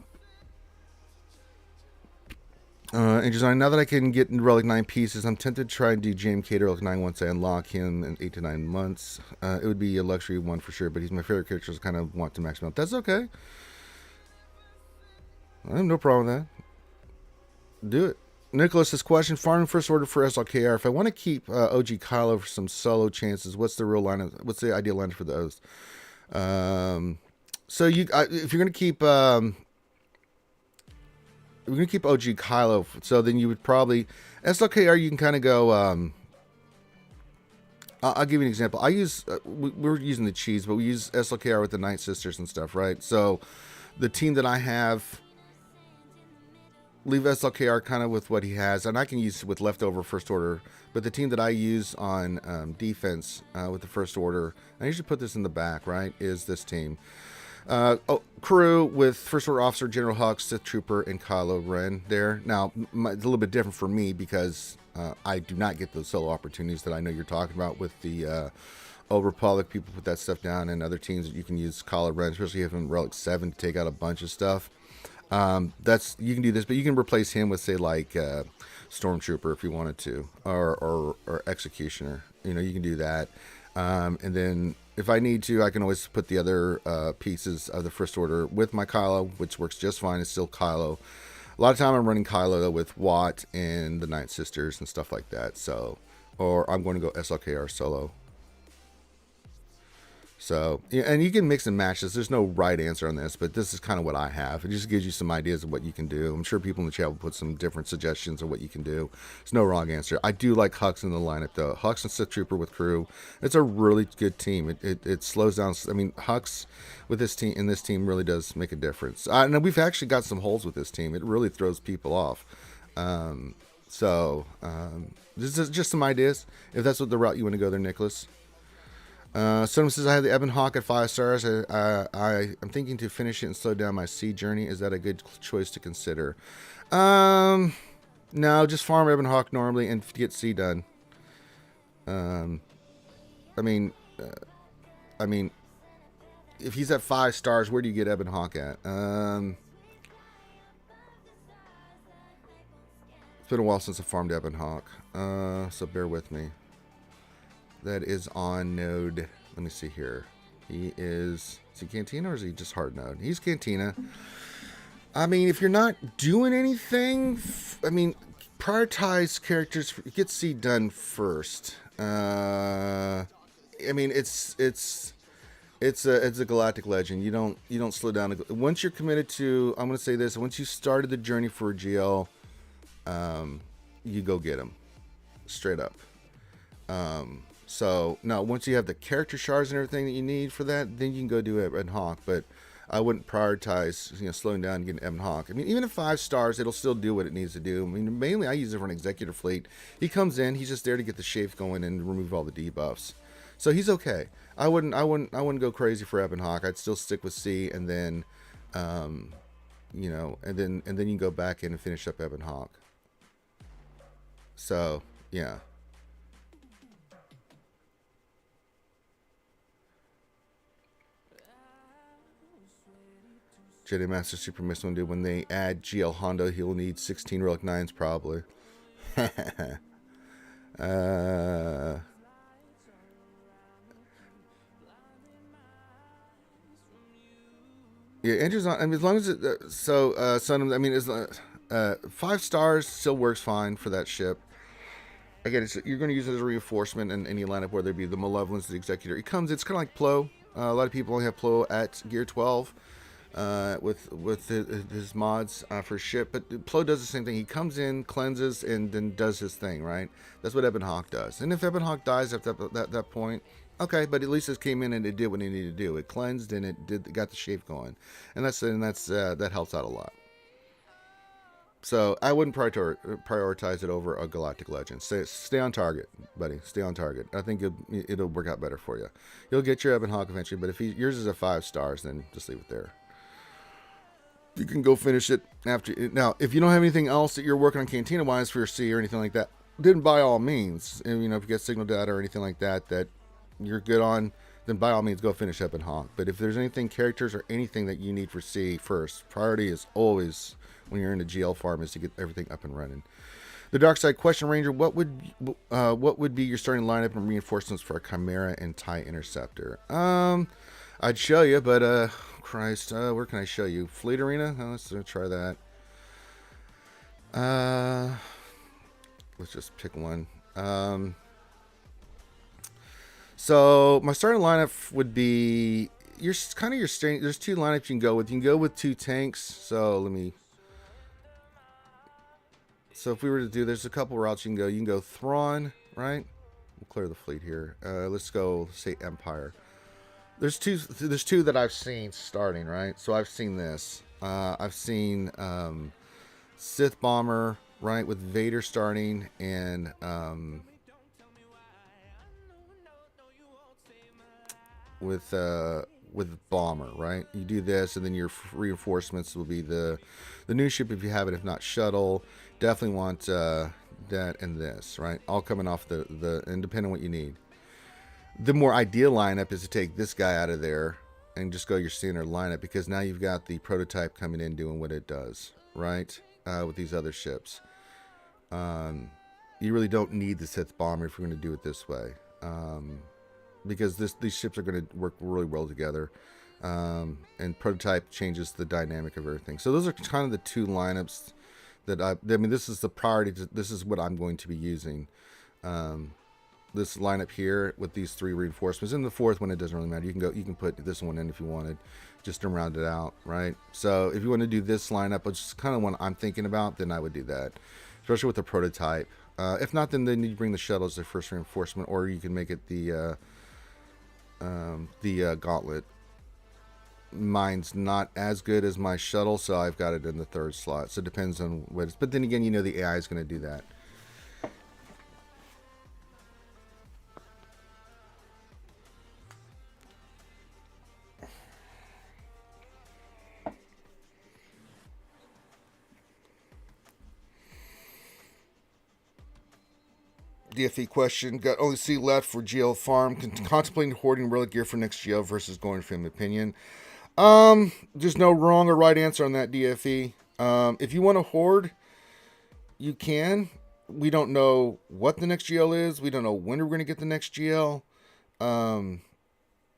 and design. Now that I can get Relic 9 pieces, I'm tempted to try and do JMK to Relic 9 once I unlock him in 8 to 9 months. It would be a luxury one for sure, but he's my favorite character, so I kind of want to max him out. That's okay. I have no problem with that. Do it. Nicholas's question: farming first order for SLKR. If I want to keep OG Kylo for some solo chances, what's the real line? What's the ideal line for those? So if you're gonna keep we're gonna keep OG Kylo, so then you would probably SLKR. You can kind of go. I'll give you an example. I use we're using the cheese, but we use SLKR with the Night Sisters and stuff, right? So the team that I have, leave SLKR kind of with what he has, and I can use with leftover first order. But the team that I use on defense with the first order, I usually put this in the back, right? Is this team? Crew with First Order Officer General Hux, Sith Trooper, and Kylo Ren there. Now, it's a little bit different for me because I do not get those solo opportunities that I know you're talking about with the Old Republic. People put that stuff down, and other teams that you can use Kylo Ren, especially if in Relic 7 to take out a bunch of stuff. You can do this, but you can replace him with, say, like Stormtrooper if you wanted to, or Executioner. You can do that. And then if I need to, I can always put the other pieces of the First Order with my Kylo, which works just fine. It's still Kylo. A lot of time I'm running Kylo though, with Watt and the Night Sisters and stuff like that. So, or I'm going to go SLKR solo. So, and you can mix and match this. There's no right answer on this, but this is kind of what I have. It just gives you some ideas of what you can do. I'm sure people in the chat will put some different suggestions of what you can do. There's no wrong answer. I do like Hux in the lineup, though. Hux and Sith Trooper with Crew. It's a really good team. It slows down. I mean, Hux with this team, in this team, really does make a difference. And we've actually got some holes with this team. It really throws people off. This is just some ideas. If that's what the route you want to go there, Nicholas. Someone says I have the Ebon Hawk at 5 stars. I'm thinking to finish it and slow down my sea journey. Is that a good choice to consider? No, just farm Ebon Hawk normally and get sea done. I mean, if he's at 5 stars, where do you get Ebon Hawk at? It's been a while since I farmed Ebon Hawk, so bear with me. That is on node. Let me see here. Is he Cantina or is he just hard node? He's Cantina. I mean, if you're not doing anything, I mean, prioritize characters. Get C done first. I mean, it's a galactic legend. You don't slow down. Once you're committed to, I'm going to say this. Once you started the journey for a GL, you go get him, straight up. So now once you have the character shards and everything that you need for that, then you can go do Ebon Hawk. But I wouldn't prioritize, slowing down and getting Ebon Hawk. I mean, even at 5 stars, it'll still do what it needs to do. I mean, mainly I use it for an executor fleet. He comes in, he's just there to get the shape going and remove all the debuffs. So he's okay. I wouldn't go crazy for Ebon Hawk. I'd still stick with C, and then, and then you can go back in and finish up Ebon Hawk. So yeah. Jedi Master Super Missed one, dude. When they add GL Hondo, he'll need 16 Relic 9s probably. Yeah, Andrew's on. I mean, as long as it. Son. I mean, 5 stars still works fine for that ship. Again, you're going to use it as a reinforcement in any lineup, whether it be the Malevolence, the Executor. It's kind of like Plo. A lot of people only have Plo at Gear 12. With his mods for ship, but Plo does the same thing. He comes in, cleanses, and then does his thing, right? That's what Ebon Hawk does. And if Ebon Hawk dies at that point, okay, but at least it came in and it did what it needed to do. It cleansed and it got the shape going, and that helps out a lot. So I wouldn't prioritize it over a Galactic Legend. Stay on target, buddy. Stay on target. I think it'll work out better for you. You'll get your Ebon Hawk eventually, but if yours is at 5 stars, then just leave it there. You can go finish it after. Now, if you don't have anything else that you're working on Cantina-wise for your C or anything like that, then by all means, if you get signal data or anything like that you're good on, then by all means go finish up and honk. But if there's anything, characters or anything that you need for C first, priority is always when you're in a GL farm is to get everything up and running. The Dark Side question, Ranger, what would be your starting lineup and reinforcements for a Chimera and TIE Interceptor? I'd show you, but Christ, where can I show you? Fleet Arena? Let's try that. Let's just pick one. So my starting lineup would be there's two lineups you can go with. You can go with 2 tanks. So if we were to do, there's a couple routes you can go. You can go Thrawn, right? We'll clear the fleet here. Let's go, say, Empire. There's two that I've seen starting, right? So I've seen this. I've seen Sith Bomber, right, with Vader starting, and with Bomber, right? You do this, and then your reinforcements will be the new ship if you have it. If not, shuttle. Definitely want that and this, right? All coming off the and depending on what you need. The more ideal lineup is to take this guy out of there and just go your standard lineup, because now you've got the prototype coming in doing what it does, right? With these other ships. You really don't need the Sith Bomber if you're going to do it this way. Because these ships are going to work really well together. And prototype changes the dynamic of everything. So those are kind of the 2 lineups that I mean, this is the priority. This is what I'm going to be using. This lineup here with these 3 reinforcements, and the 4th one, it doesn't really matter. You can put this one in if you wanted, just to round it out, right? So if you want to do this lineup, which is kind of what I'm thinking about, then I would do that, especially with the prototype. If not, then you bring the shuttle as the first reinforcement, or you can make it the gauntlet. Mine's not as good as my shuttle, so I've got it in the 3rd slot. So it depends on what it's, but then again, you know, the AI is going to do that. DFE question, got only C left for GL farm, contemplating hoarding relic gear for next GL versus going for an opinion. There's no wrong or right answer on that, DFE. If you want to hoard, you can. We don't know what the next GL is. We don't know when we're going to get the next GL.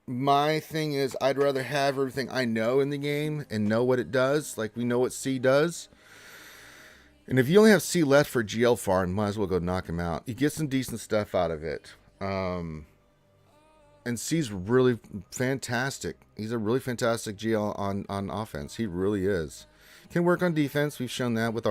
My thing is, I'd rather have everything I know in the game and know what it does. Like, we know what C does. And if you only have C left for GL farm, might as well go knock him out. You get some decent stuff out of it. And C's really fantastic. He's a really fantastic GL on offense. He really is. Can work on defense. We've shown that with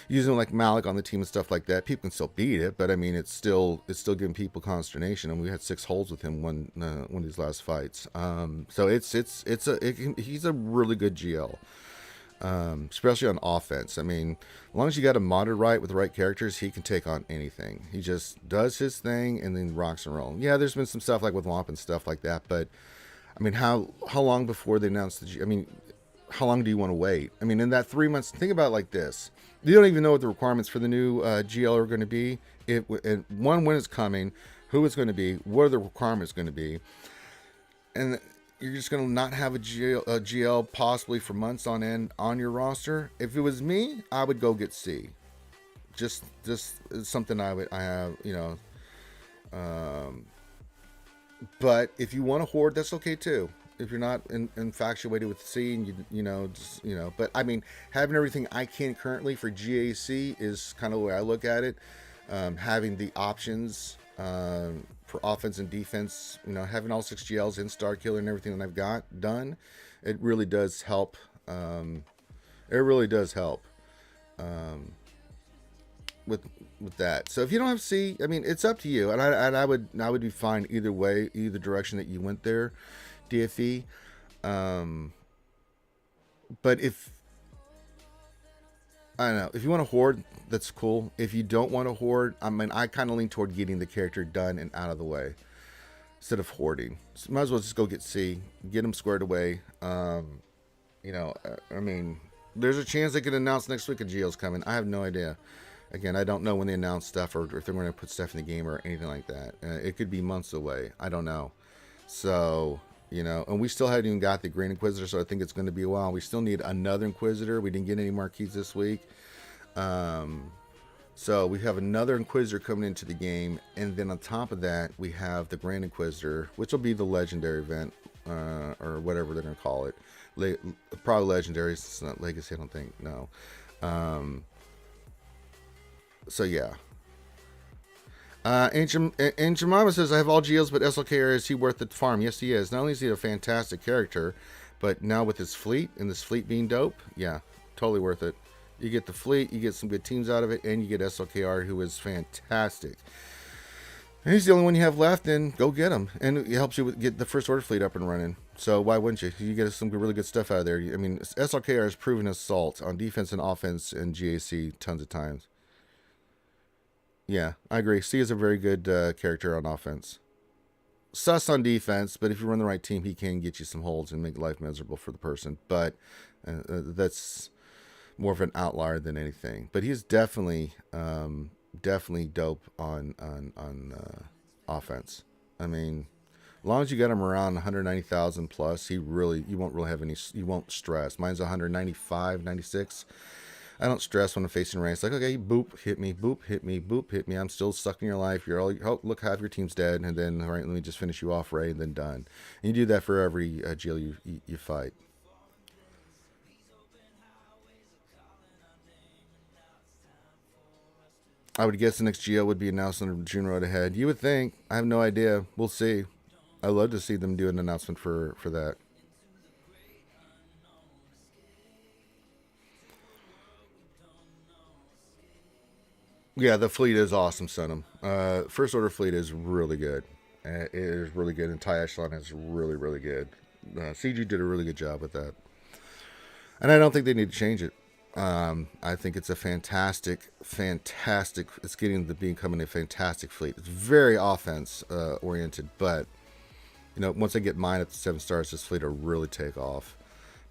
using like Malik on the team and stuff like that. People can still beat it, but I mean, it's still giving people consternation. And we had 6 holds with him one of these last fights. So he's a really good GL. Especially on offense. I mean, as long as you got him modded right with the right characters, he can take on anything. He just does his thing and then rocks and rolls. Yeah, there's been some stuff like with Womp and stuff like that, but I mean, how long before they announced how long do you want to wait? I mean, in that 3 months, think about it like this. You don't even know what the requirements for the new GL are going to be. When it's coming, who it's going to be, what are the requirements going to be, and you're just going to not have a GL possibly for months on end on your roster. If it was me, I would go get C. Just something I have, you know. But if you want to hoard, that's okay too. If you're not infatuated with C, and you know, but I mean, having everything I can currently for GAC is kind of the way I look at it. Having the options for offense and defense, you know, having all 6 GLs in Star Killer and everything that I've got done, it really does help. It really does help with that. So if you don't have C, I mean, it's up to you, and I would be fine either way, either direction that you went there, DFE. But if I don't know, if you want to hoard, that's cool. If you don't want to hoard, I mean, I kind of lean toward getting the character done and out of the way instead of hoarding. So might as well just go get C, get them squared away. You know, I mean, there's a chance they could announce next week a GL's coming. I have no idea. Again, I don't know when they announce stuff or if they're going to put stuff in the game or anything like that. It could be months away. I don't know. So, you know, and we still haven't even got the Green Inquisitor, so I think it's going to be a while. We still need another Inquisitor. We didn't get any marquees this week. So we have another Inquisitor coming into the game, and then on top of that, we have the Grand Inquisitor, which will be the Legendary event, or whatever they're going to call it. Probably Legendary. It's not Legacy, I don't think. No. So yeah. And Jemima says, I have all GLs, but SLKR, is he worth the farm? Yes, he is. Not only is he a fantastic character, but now with his fleet, and this fleet being dope, yeah, totally worth it. You get the fleet, you get some good teams out of it, and you get SLKR, who is fantastic. And he's the only one you have left, and go get him. And it helps you get the First Order fleet up and running. So why wouldn't you? You get some really good stuff out of there. I mean, SLKR has proven assault on defense and offense and GAC tons of times. Yeah, I agree. C is a very good character on offense. Sus on defense, but if you run the right team, he can get you some holds and make life miserable for the person. But that's more of an outlier than anything. But he's definitely dope on offense. I mean, as long as you got him around 190,000 plus, you won't really have any. You won't stress. Mine's 195, 96. I don't stress when I'm facing ranks. Like, okay, boop, hit me, boop, hit me, boop, hit me. I'm still sucking your life. You're all, oh, look, half your team's dead, and then, all right, let me just finish you off, right, and then done. And you do that for every GL you fight. I would guess the next GL would be announced on June Road Ahead. You would think. I have no idea. We'll see. I'd love to see them do an announcement for that. Yeah, the fleet is awesome, Sunham. First Order fleet is really good. It is really good, and TIE Echelon is really, really good. CG did a really good job with that. And I don't think they need to change it. I think it's a fantastic. It's getting to becoming a fantastic fleet. It's very offense oriented, but you know, once I get mine at the 7 stars, this fleet will really take off.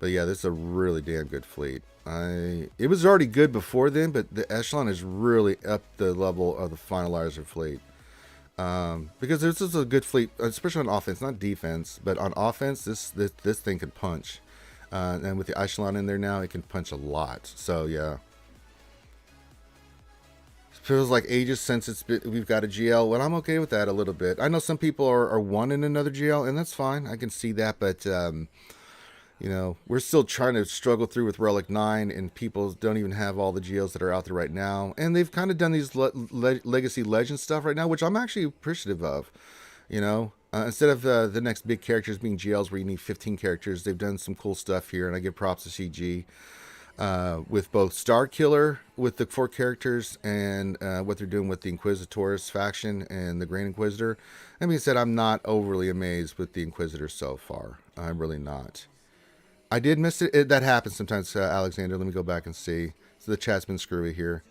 But yeah, this is a really damn good fleet. It was already good before then, but the Echelon is really up the level of the finalizer fleet. Because this is a good fleet, especially on offense, not defense, but on offense, this thing can punch. And with the Echelon in there now, it can punch a lot. So yeah, it feels like ages since we've got a GL. Well, I'm okay with that a little bit. I know some people are wanting another GL, and that's fine. I can see that, but you know, we're still trying to struggle through with Relic 9, and people don't even have all the GLs that are out there right now. And they've kind of done these Legacy Legend stuff right now, which I'm actually appreciative of. You know, instead of the next big characters being GLs where you need 15 characters, they've done some cool stuff here, and I give props to CG. With both Star Killer with the 4 characters and what they're doing with the Inquisitors faction and the Grand Inquisitor. That being said, I'm not overly amazed with the Inquisitor so far. I'm really not. I did miss it. That happens sometimes, Alexander. Let me go back and see. So the chat's been screwy here.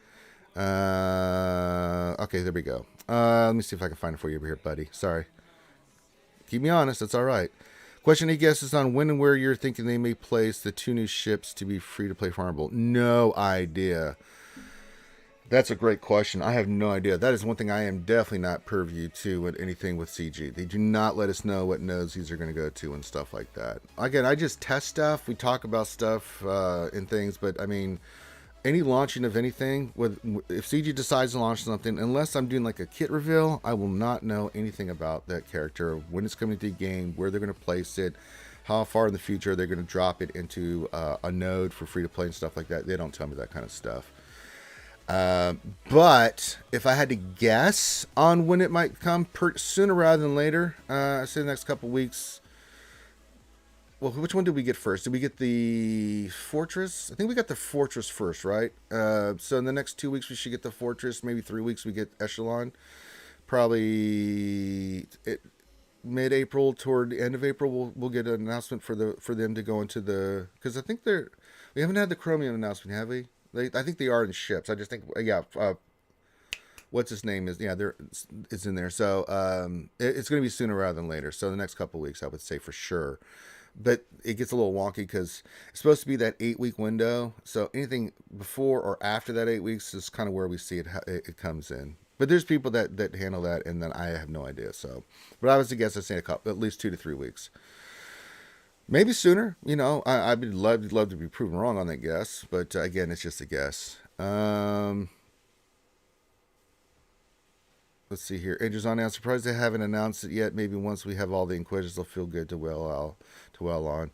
Okay, there we go. Let me see if I can find it for you over here, buddy. Sorry. Keep me honest. That's all right. Question he guesses on when and where you're thinking they may place the 2 new ships to be free to play farmable. No idea. That's a great question. I have no idea. That is one thing I am definitely not purview to with anything with CG. They do not let us know what nodes these are going to go to and stuff like that. Again, I just test stuff. We talk about stuff and things, but I mean, any launching of anything, if CG decides to launch something, unless I'm doing like a kit reveal, I will not know anything about that character, when it's coming to the game, where they're going to place it, how far in the future they're going to drop it into a node for free to play and stuff like that. They don't tell me that kind of stuff. But if I had to guess on when it might come, sooner rather than later, I say the next couple weeks. Well, which one did we get first? Did we get the Fortress? I think we got the Fortress first, right? So in the next 2 weeks we should get the Fortress. Maybe 3 weeks we get Echelon. Probably mid-April toward the end of April we'll get an announcement for them to go into the, because I think we haven't had the Chromium announcement, have we? I think they are in ships. I just think, yeah, what's his name is, yeah, it's in there. So it's going to be sooner rather than later. So the next couple of weeks, I would say for sure. But it gets a little wonky because it's supposed to be that 8-week window. So anything before or after that 8 weeks is kind of where we see it comes in. But there's people that handle that, and then I have no idea. So, but I was to guess, I'd say at least 2 to 3 weeks, maybe sooner. I'd love to be proven wrong on that guess, but again, it's just a guess. Let's see here. Andrew's on. I'm surprised they haven't announced it yet. Maybe once we have all the Inquisitors, they'll feel good to well on.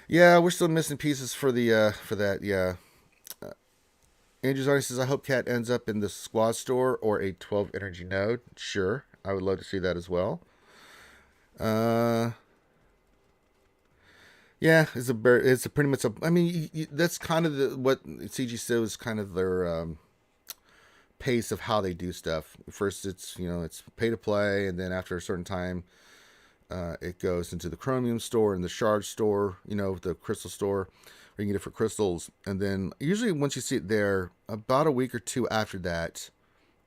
Yeah, we're still missing pieces for that. Yeah. Andrew's already says, I hope Cat ends up in the squad store or a 12 energy node. Sure, I would love to see that as well. Yeah, it's a pretty much I mean, that's kind of what CG said was kind of their pace of how they do stuff. First, it's pay to play, and then after a certain time, it goes into the Chromium store and the Shards store, the Crystal store, where you can get it for crystals. And then usually once you see it there, about a week or two after that,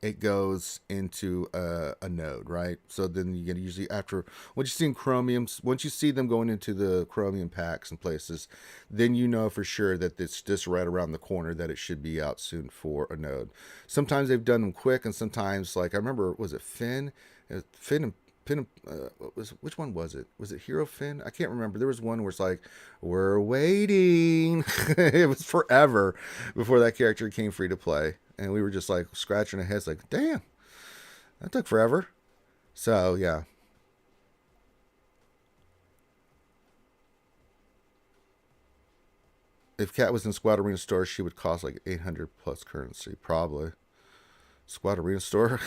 it goes into a node, right? So then you get usually after, once you see in Chromiums, once you see them going into the Chromium packs and places, then you know for sure that it's just right around the corner that it should be out soon for a node. Sometimes they've done them quick, and sometimes, like I remember, was it Finn? Which one was it? Was it Hero Finn? I can't remember. There was one where it's like, we're waiting. It was forever before that character came free to play. And we were just like scratching our heads like, damn, that took forever. So, yeah. If Cat was in Squad Arena store, she would cost like 800 plus currency, probably. Squad Arena store,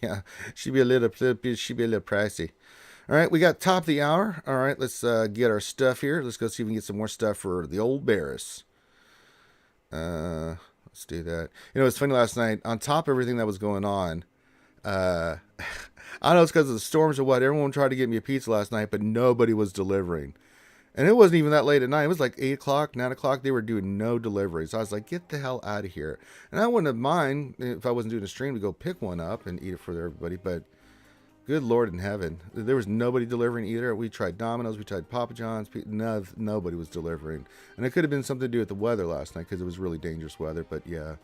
yeah, she'd be a little pricey. All right, we got top of the hour. All right, let's get our stuff here. Let's go see if we can get some more stuff for the old Barris. Let's do that. It's funny, last night, on top of everything that was going on, I don't know it's because of the storms or what, everyone tried to get me a pizza last night, but nobody was delivering. And it wasn't even that late at night. It was like 8 o'clock, 9 o'clock. They were doing no deliveries. So I was like, get the hell out of here. And I wouldn't have mind if I wasn't doing a stream to go pick one up and eat it for everybody. But good Lord in heaven, there was nobody delivering either. We tried Domino's. We tried Papa John's. Nobody was delivering. And it could have been something to do with the weather last night because it was really dangerous weather. But yeah,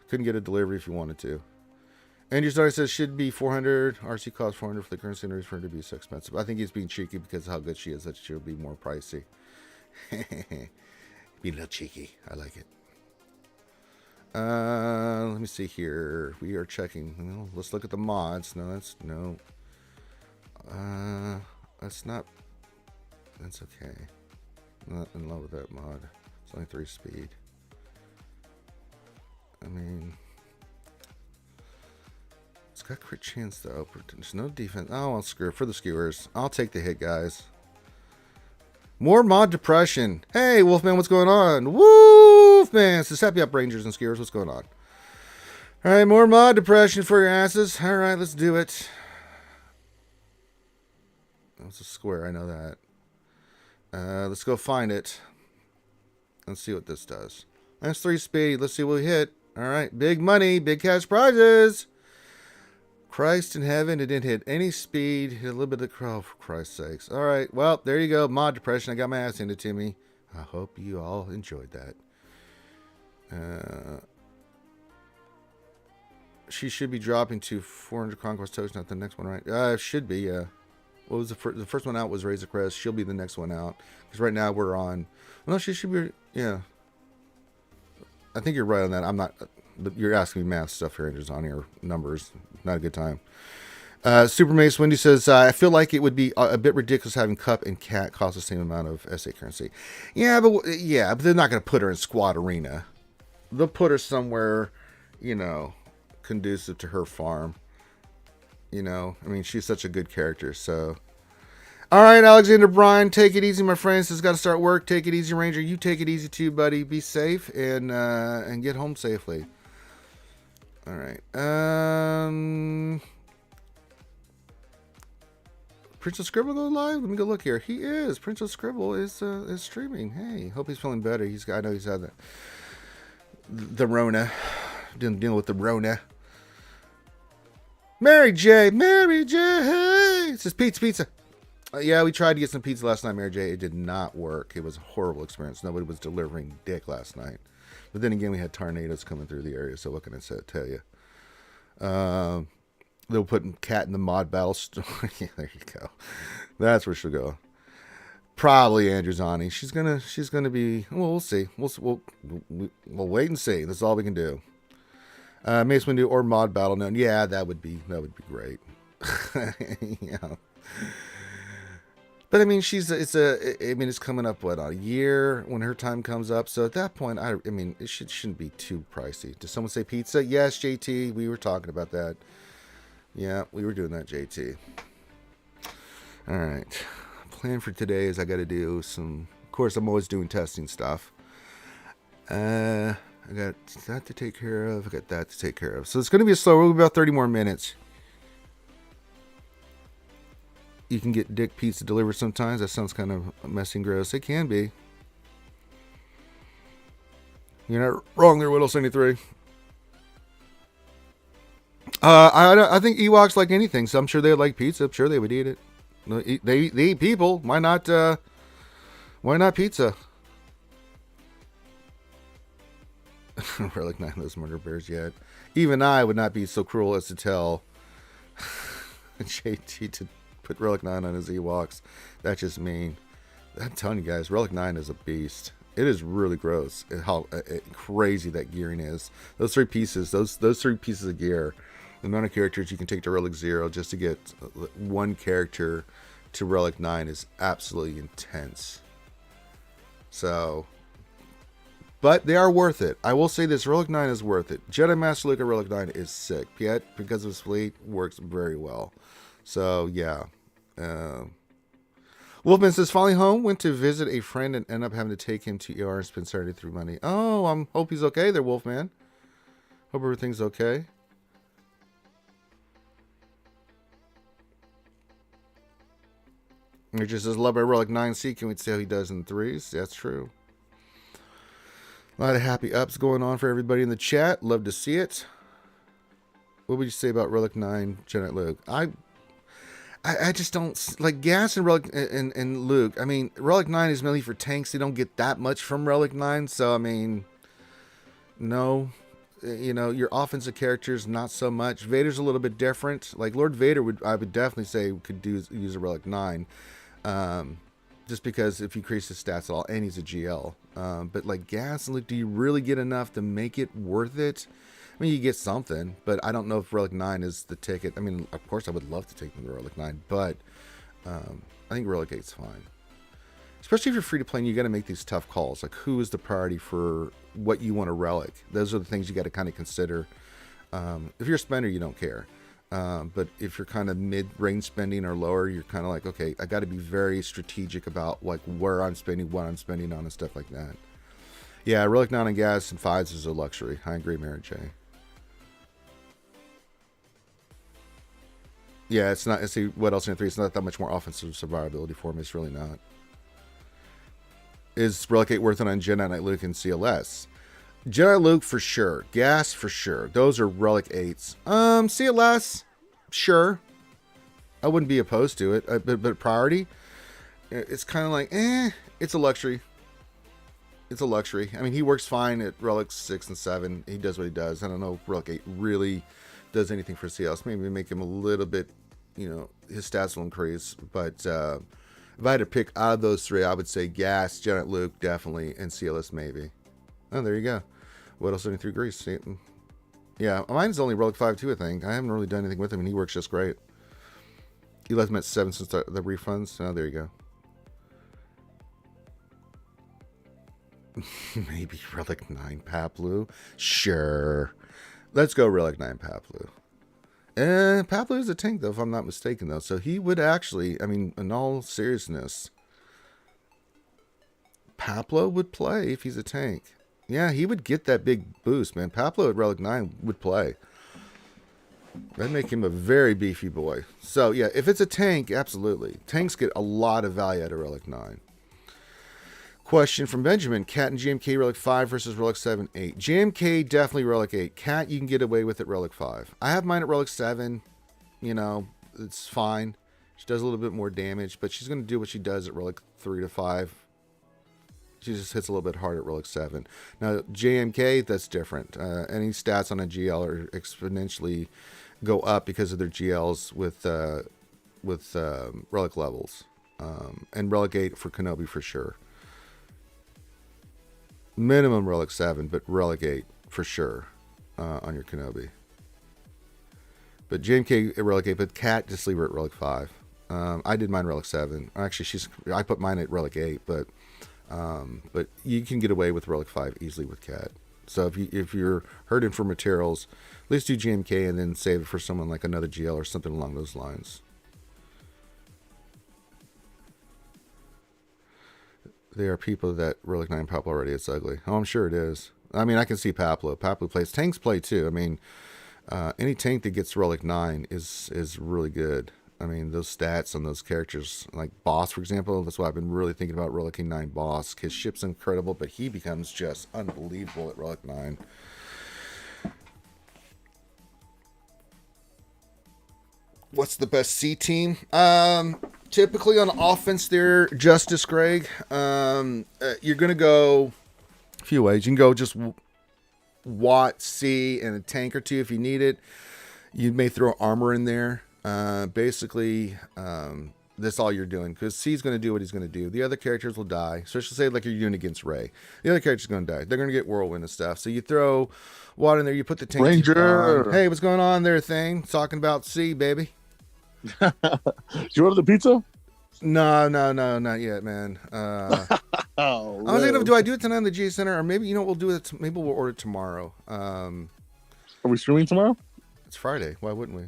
couldn't get a delivery if you wanted to. Andrew Starr says should be 400. RC costs 400 for the currency and for her to be so expensive. I think he's being cheeky because of how good she is. That she'll be more pricey. Be a little cheeky. I like it. Let me see here. We are checking. Let's look at the mods. That's not. That's okay. I'm not in love with that mod. It's only 3 speed. I mean, it's got crit chance though. There's no defense. Oh, I'll screw it for the skewers. I'll take the hit, guys. More mod depression. Hey, Wolfman, what's going on? Wolfman, it's the Happy Up Rangers and skewers. What's going on? All right, more mod depression for your asses. All right, let's do it. That's a square. I know that. Let's go find it. Let's see what this does. That's 3 speed. Let's see what we hit. All right, big money, big cash prizes. Christ in heaven, it didn't hit any speed. Hit a little bit of for Christ's sakes. All right, well, there you go. Mod depression. I got my ass handed to me. I hope you all enjoyed that. She should be dropping to 400 Conquest tokens, not the next one, right? Should be, yeah. What was the first one out was Razor Crest. She'll be the next one out. Because right now we're on... Well, no, she should be... Yeah. I think you're right on that. I'm not... You're asking me math stuff here, Andrews, on your numbers. Not a good time. Super Mace Wendy says, I feel like it would be a bit ridiculous having Cup and Cat cost the same amount of SA currency. Yeah, but they're not going to put her in Squad Arena. They'll put her somewhere, conducive to her farm. I mean, she's such a good character, so... All right, Alexander Bryan, take it easy, my friend. Says, got to start work. Take it easy, Ranger. You take it easy, too, buddy. Be safe and get home safely. All right. Princess Scribble go live? Let me go look here. He is. Princess Scribble is streaming. Hey, hope he's feeling better. I know he's had the Rona. Dealing with the Rona. Mary J. Hey! It says pizza. Yeah, we tried to get some pizza last night, Mary J. It did not work. It was a horrible experience. Nobody was delivering dick last night. But then again, we had tornadoes coming through the area, so what can I tell you? They'll put Cat in the mod battle story. Yeah, there you go. That's where she'll go. Probably Andrewzani. She's gonna be. Well, we'll see. We'll wait and see. That's all we can do. Mace Windu or mod battle. No, yeah, that would be great. Yeah. But I mean, it's coming up what, a year when her time comes up. So at that point, I mean, it shouldn't be too pricey. Does someone say pizza? Yes, JT. We were talking about that. Yeah, we were doing that, JT. All right. Plan for today is I got to do some. Of course, I'm always doing testing stuff. I got that to take care of. I got that to take care of. So it's going to be a slow. We'll be about 30 more minutes. You can get dick pizza delivered sometimes. That sounds kind of messy and gross. It can be. You're not wrong there, Whittle73. I think Ewoks like anything, so I'm sure they like pizza. I'm sure they would eat it. They eat people. Why not pizza? Relic 9 of those murder bears yet. Even I would not be so cruel as to tell JT to put Relic 9 on his Ewoks. That's just mean. I'm telling you guys, Relic 9 is a beast. It is really gross how crazy that gearing is. Those three pieces of gear, the amount of characters you can take to Relic 0 just to get one character to Relic 9 is absolutely intense. So, but they are worth it. I will say this, Relic 9 is worth it. Jedi Master Luke at Relic 9 is sick. Yet, because of his fleet, works very well. So, yeah. Wolfman says, finally home, went to visit a friend and ended up having to take him to ER and spend Saturday through Monday. Oh, I hope he's okay there, Wolfman. Hope everything's okay. It just says, love by Relic 9C. Can we see how he does in threes? That's true. A lot of happy ups going on for everybody in the chat. Love to see it. What would you say about Relic 9, Jedi Luke? I just don't like Gas and Relic and Luke. I mean, Relic 9 is mainly for tanks. They don't get that much from Relic 9. So, I mean, no. You know, your offensive characters, not so much. Vader's a little bit different. Like Lord Vader, I would definitely say could use a Relic 9. Just because if he increases his stats at all, and he's a GL. But like Gas and Luke, do you really get enough to make it worth it? I mean, you get something, but I don't know if Relic 9 is the ticket. I mean, of course, I would love to take them to Relic 9, but I think Relic 8's fine. Especially if you're free to play and you got to make these tough calls. Like, who is the priority for what you want to Relic? Those are the things you got to kind of consider. If you're a spender, you don't care. But if you're kind of mid-range spending or lower, you're kind of like, okay, I got to be very strategic about like where I'm spending, what I'm spending on, and stuff like that. Yeah, Relic 9 and Gas and 5s is a luxury. I agree, Mary J. Yeah, it's not. See, what else in 3? It's not that much more offensive survivability for me. It's really not. Is Relic 8 worth it on Jedi Knight Luke and CLS? Jedi Luke for sure. Gas for sure. Those are Relic 8s. CLS, sure. I wouldn't be opposed to it. But priority, it's kind of like, it's a luxury. It's a luxury. I mean, he works fine at Relic 6 and 7. He does what he does. I don't know if Relic 8 really does anything for CLS. Maybe make him a little bit, his stats will increase. But if I had to pick out of those three, I would say Gas, Jedi Luke, definitely, and CLS maybe. Oh, there you go. What else? 73 Grease. Yeah, mine's only Relic 5 too, I think. I haven't really done anything with him, and he works just great. He left him at 7 since the refunds. Oh, there you go. Maybe Relic 9 Paplu. Sure. Let's go Relic 9 Paplu. Paplu is a tank, though, if I'm not mistaken, though. So he would actually, I mean, in all seriousness, Paplu would play if he's a tank. Yeah, he would get that big boost, man. Paplu at Relic 9 would play. That'd make him a very beefy boy. So, yeah, if it's a tank, absolutely. Tanks get a lot of value out of Relic 9. Question from Benjamin. Cat and GMK Relic 5 versus Relic 7, 8. GMK, definitely Relic 8. Cat, you can get away with at Relic 5. I have mine at Relic 7. It's fine. She does a little bit more damage, but she's going to do what she does at Relic 3 to 5. She just hits a little bit hard at Relic 7. Now, JMK, that's different. Any stats on a GL are exponentially go up because of their GLs with Relic levels. And Relic 8 for Kenobi for sure. Minimum Relic 7, but Relic 8 for sure on your Kenobi. But JMK at Relic 8, but Cat, just leave her at Relic 5. I did mine Relic 7. Actually, I put mine at Relic 8, but you can get away with Relic 5 easily with Cat. So if you're hurting for materials, at least do GMK and then save it for someone like another GL or something along those lines. There are people that Relic 9 pop already. It's ugly. Oh, I'm sure it is. I mean, I can see Paplo. Paplo plays. Tanks play too. I mean, any tank that gets Relic 9 is really good. I mean, those stats on those characters, like Boss, for example, that's why I've been really thinking about Relic 9 Boss. His ship's incredible, but he becomes just unbelievable at Relic 9. What's the best C team? Typically on offense there, Justice Greg. You're going to go a few ways. You can go just Watt, C, and a tank or two if you need it. You may throw armor in there. Basically, that's all you're doing, because C's going to do what he's going to do. The other characters will die. So I should say, like you're doing against Ray. The other character's going to die. They're going to get whirlwind and stuff. So you throw Watt in there. You put the tank. Ranger. Hey, what's going on there, thing? Talking about C, baby. Did you order the pizza? No, not yet, man. I was thinking of, do I do it tonight in the G Center, or maybe we'll do it. Maybe we'll order it tomorrow. Are we streaming tomorrow? It's Friday. Why wouldn't we?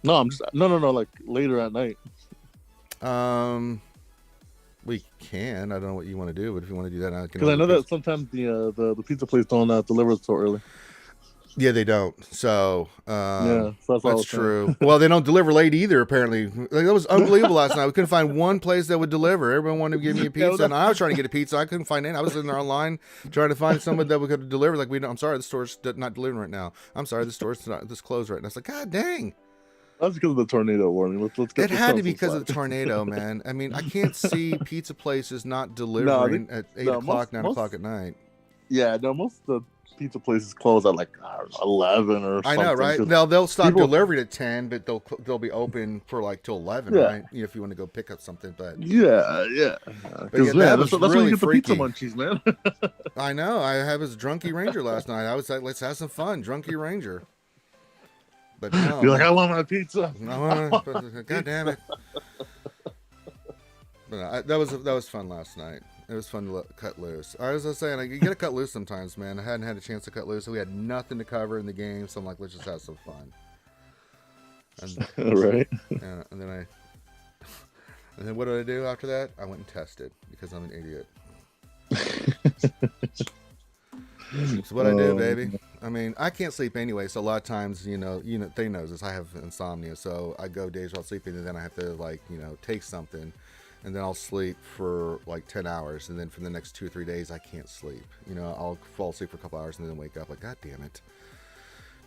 No, no, like later at night. We can. I don't know what you want to do, but if you want to do that, I can. Because I know that sometimes the pizza place don't deliver so early. Yeah, they don't. So, so that's true. Well, they don't deliver late either, apparently. Like, that was unbelievable last night. We couldn't find one place that would deliver. Everyone wanted to give me a pizza, and I was trying to get a pizza. I couldn't find any. I was sitting there online trying to find someone that we could deliver. Like, I'm sorry, the store's not delivering right now. I'm sorry, the store's this closed right now. It's like, God dang. That's because of the tornado warning. Let's get it had to be because of the tornado, man. I mean, I can't see pizza places not delivering at 8 o'clock, 9 o'clock at night. Yeah, no, most of the pizza places close at like 11 or something. I know, right? Now they'll stop delivering at 10, but they'll be open for like till 11, right? If you want to go pick up something, but Because that's really when you get freaky. the pizza munchies, man. I know. I had this Drunky Ranger last night. I was like, let's have some fun, Drunky Ranger. But no, you're like, I want my pizza. God damn it! But that was fun last night. It was fun to cut loose. I was just saying, you gotta cut loose sometimes, man. I hadn't had a chance to cut loose, so we had nothing to cover in the game. So I'm like, let's just have some fun. And, right. And then what did I do after that? I went and tested because I'm an idiot. That's what I do, baby. I mean, I can't sleep anyway, so a lot of times, they know this. I have insomnia, so I go days without sleeping, and then I have to take something, and then I'll sleep for like 10 hours, and then for the next 2 or 3 days, I can't sleep. I'll fall asleep for a couple hours and then wake up like, God damn it.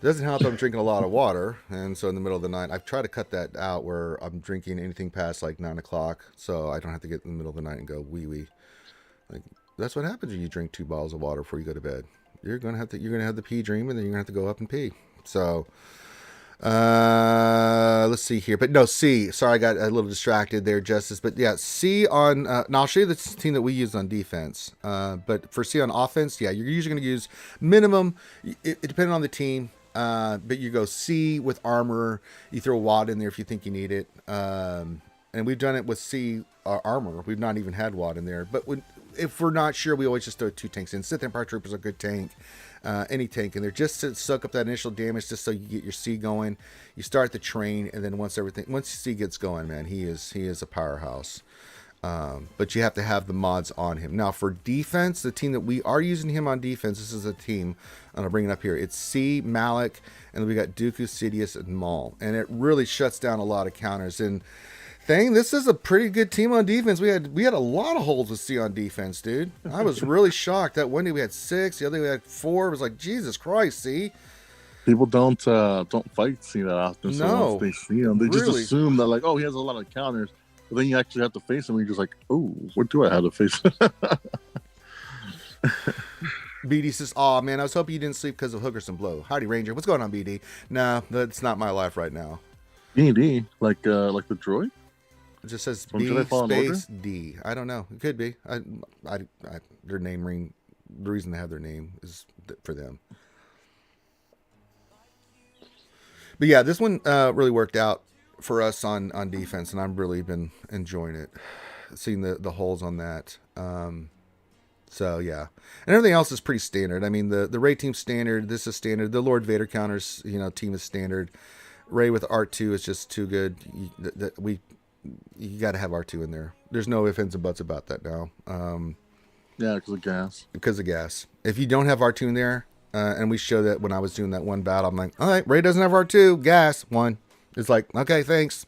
It doesn't help. I'm drinking a lot of water, and so in the middle of the night, I've tried to cut that out where I'm drinking anything past like 9 o'clock, so I don't have to get in the middle of the night and go wee. Like, that's what happens when you drink 2 bottles of water before you go to bed. You're gonna have the pee dream, and then you're gonna have to go up and pee. So, let's see here. But no, C. Sorry, I got a little distracted there, Justice. But yeah, C on. Now I'll show you the team that we use on defense. But for C on offense, yeah, you're usually gonna use minimum. It depending on the team. But you go C with armor. You throw Watt in there if you think you need it. And we've done it with C armor. We've not even had Watt in there. But if we're not sure, we always just throw 2 tanks in. Sith Empire Trooper's a good tank. Any tank in there, just to soak up that initial damage, just so you get your C going. You start the train, and then once C gets going, man, he is a powerhouse. But you have to have the mods on him. Now for defense, the team that we are using him on defense, this is a team, and I'll bring it up here. It's C, Malik, and we got Dooku, Sidious, and Maul, and it really shuts down a lot of counters. And this is a pretty good team on defense. We had a lot of holes with C on defense, dude. I was really shocked. That one day we had 6, the other day we had 4. It was like, Jesus Christ, C. People don't fight C that often. So no, once they see him, they just assume that like, oh, he has a lot of counters. But then you actually have to face him. And you're just like, oh, what do I have to face? BD says, "Aw, man, I was hoping you didn't sleep because of hookers and blow." Howdy, Ranger. What's going on, BD? Nah, that's not my life right now. D&D, like the droid. It just says From B Jedi Fallen space D. I don't know. It could be. Their name ring. The reason they have their name is for them. But yeah, this one really worked out for us on defense, and I've really been enjoying it, seeing the holes on that. So yeah, and everything else is pretty standard. I mean, the Ray team standard. This is standard. The Lord Vader counters, team is standard. Ray with R2 is just too good. You got to have R2 in there. There's no ifs, ands, and buts about that now. Yeah, because of gas. Because of gas. If you don't have R2 in there, and we showed that when I was doing that one battle, I'm like, all right, Ray doesn't have R2, gas, 1. It's like, okay, thanks.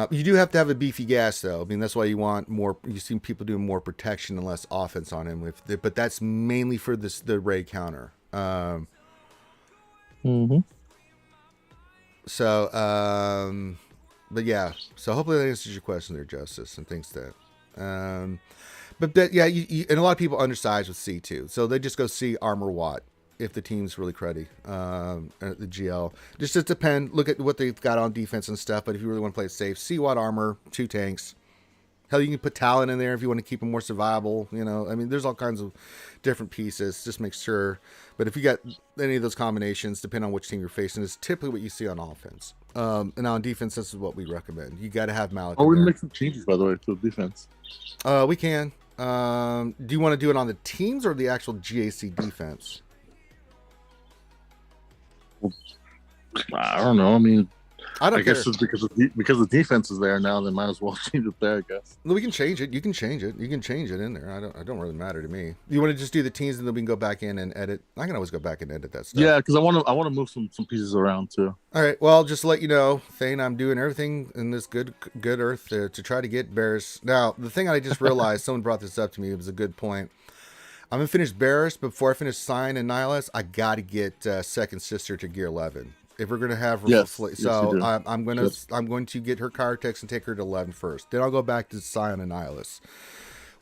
You do have to have a beefy gas, though. I mean, that's why you want more. You see people doing more protection and less offense on him. But that's mainly for the Ray counter. So, but yeah. So hopefully that answers your question there, Justice, and thanks to that. But yeah, you and a lot of people undersize with C2, so they just go C armor watt if the team's really cruddy. The GL just depend. Look at what they've got on defense and stuff. But if you really want to play it safe, C watt armor, 2 tanks. Hell, you can put Talon in there if you want to keep them more survivable. I mean, there's all kinds of different pieces. Just make sure. But if you got any of those combinations, depending on which team you're facing, is typically what you see on offense. And on defense, this is what we recommend. You got to have Malik. Oh, we're gonna make some changes, by the way, to defense. We can. Do you want to do it on the teams or the actual GAC defense? I don't know. I mean, I guess it's because the defense is there now. They might as well change it there. I guess we can change it. You can change it. You can change it in there. I don't really matter to me. You want to just do the teams and then we can go back in and edit. I can always go back and edit that stuff. Yeah, because I want to move some pieces around too. All right. Well, just to let you know, Thane, I'm doing everything in this good earth to try to get Barris. Now, the thing I just realized, someone brought this up to me. It was a good point. I'm gonna finish Barris, but before I finish Sign and Nihilus, I got to get Second Sister to Gear 11. If we're gonna have her I'm going to get her Chirotex and take her to 11 first. Then I'll go back to Scion and Nihilus.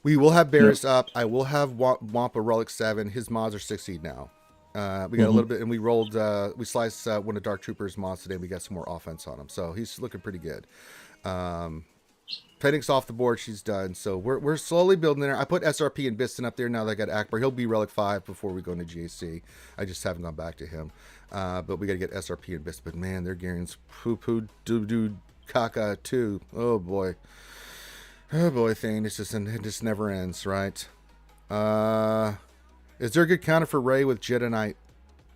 We will have Barris up. I will have Wampa Relic 7. His mods are 60 now. We got a little bit, and we rolled. We sliced one of Dark Trooper's mods today. We got some more offense on him, so he's looking pretty good. Fennec's off the board. She's done. So we're slowly building there. I put SRP and Biston up there now that I got Akbar. He'll be Relic 5 before we go into GAC. I just haven't gone back to him. But we got to get SRP and Biston. But man, their gearing's poo doo caca too. Oh boy, Thane. It just never ends, right? Is there a good counter for Ray with Jedi Knight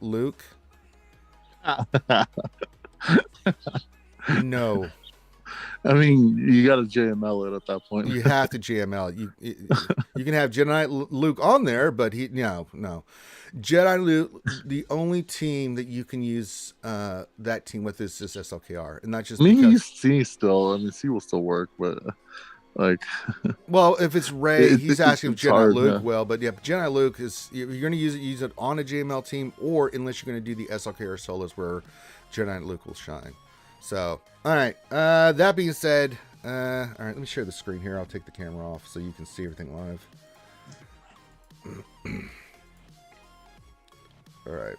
Luke? No. I mean, you got to JML it at that point. You have to JML. You can have Jedi Knight Luke on there, but no. Jedi Luke, the only team that you can use that team with is just SLKR, and not just. I mean, C still. I mean, C will still work, but like. Well, if it's Ray, he's asking if Jedi Luke yeah. will, but yeah, Jedi Luke is you're going to use it on a JML team, or unless you're going to do the SLKR solos where Jedi Knight Luke will shine. So, all right. That being said, all right, let me share the screen here. I'll take the camera off so you can see everything live. All right.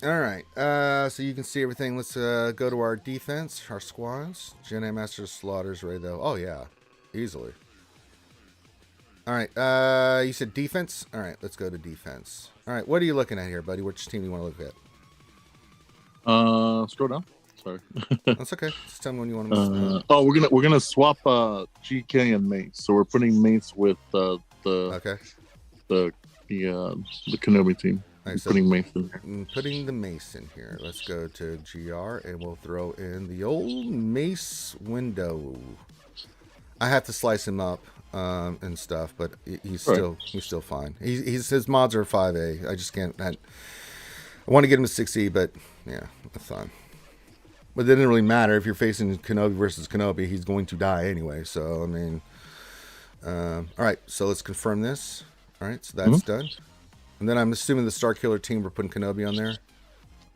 All right. So you can see everything. Let's go to our defense, our squads. Jedi Master slaughters Ray though. Oh yeah, easily. All right. You said defense. All right. Let's go to defense. All right. What are you looking at here, buddy? Which team do you want to look at? Scroll down. Sorry. That's okay. Just tell me when you want to. We're gonna swap GK and Mace. So we're putting Mace with the Kenobi team. Right, so putting Mace in here. Putting the Mace in here. Let's go to GR and we'll throw in the old Mace window. I have to slice him up and stuff, but he's still fine. His mods are 5A. I just can't. I want to get him to 6E, but yeah, that's fine. But it didn't really matter if you're facing Kenobi versus Kenobi. He's going to die anyway. So I mean, all right. So let's confirm this. All right. So that's done. And then I'm assuming the Star Killer team, we're putting Kenobi on there.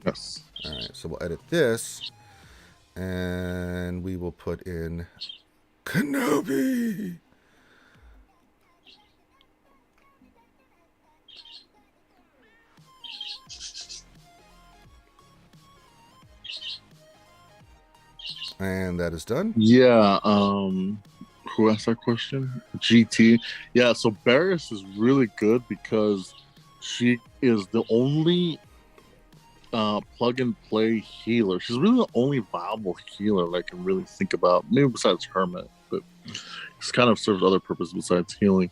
Yes. All right, so we'll edit this, and we will put in Kenobi. And that is done. Yeah. Who asked that question? GT. Yeah. So Barris is really good because she is the only plug and play healer. She's really the only viable healer that I can really think about. Maybe besides Hermit, but it's kind of serves other purposes besides healing.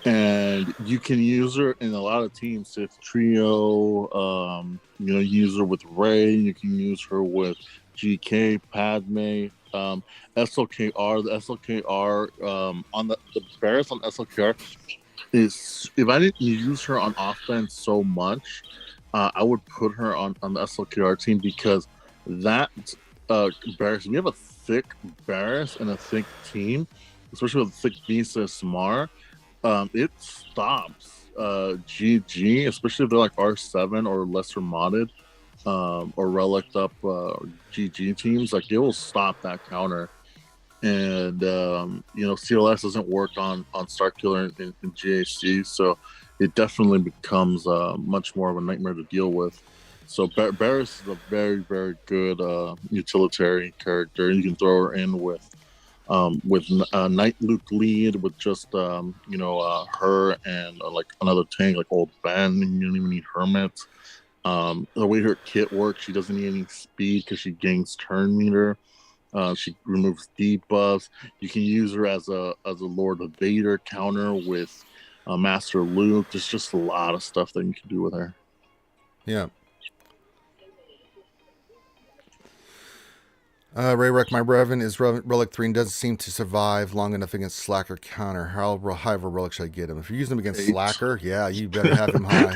And you can use her in a lot of teams. So it's trio. Use her with Ray. You can use her with GK, Padme, SLKR. The SLKR on the Barris on SLKR is, if I didn't use her on offense so much, I would put her on the SLKR team because that Barris. We have a thick Barris and a thick team, especially with a thick Visa Smar. It stops GG, especially if they're like R7 or lesser modded or relic up GG teams. Like it will stop that counter. And CLS doesn't work on Starkiller in GAC, so it definitely becomes much more of a nightmare to deal with. So Barris is a very, very good utilitarian character. You can throw her in with Night Luke lead with just her and like another tank like Old Ben. You don't even need Hermit. The way her kit works, she doesn't need any speed because she gains turn meter. She removes debuffs. You can use her as a Lord of Vader counter with Master Luke. There's just a lot of stuff that you can do with her. Yeah. Ray Wreck, my Revan is Relic 3 and doesn't seem to survive long enough against Slacker counter. How high of a relic should I get him? If you're using him against 8. Slacker, yeah, you better have him high.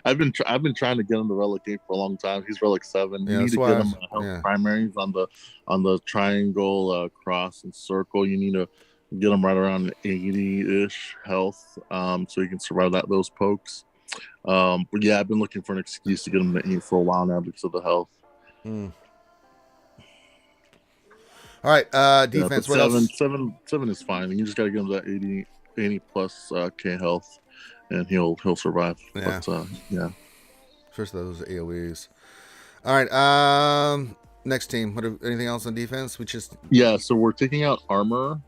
I've been trying to get him to Relic 8 for a long time. He's Relic 7. Yeah, You need that's to why get him health primaries on the triangle, cross, and circle. You need to get him right around 80-ish health, so he can survive those pokes. But yeah, I've been looking for an excuse to get him to 8 for a while now because of the health. All right, defense. Yeah, what else? 7 is fine. You just got to get him that 80 plus K health, and he'll survive. Yeah. But, yeah. First of those AOEs. All right. Next team. Anything else on defense? So we're taking out armor.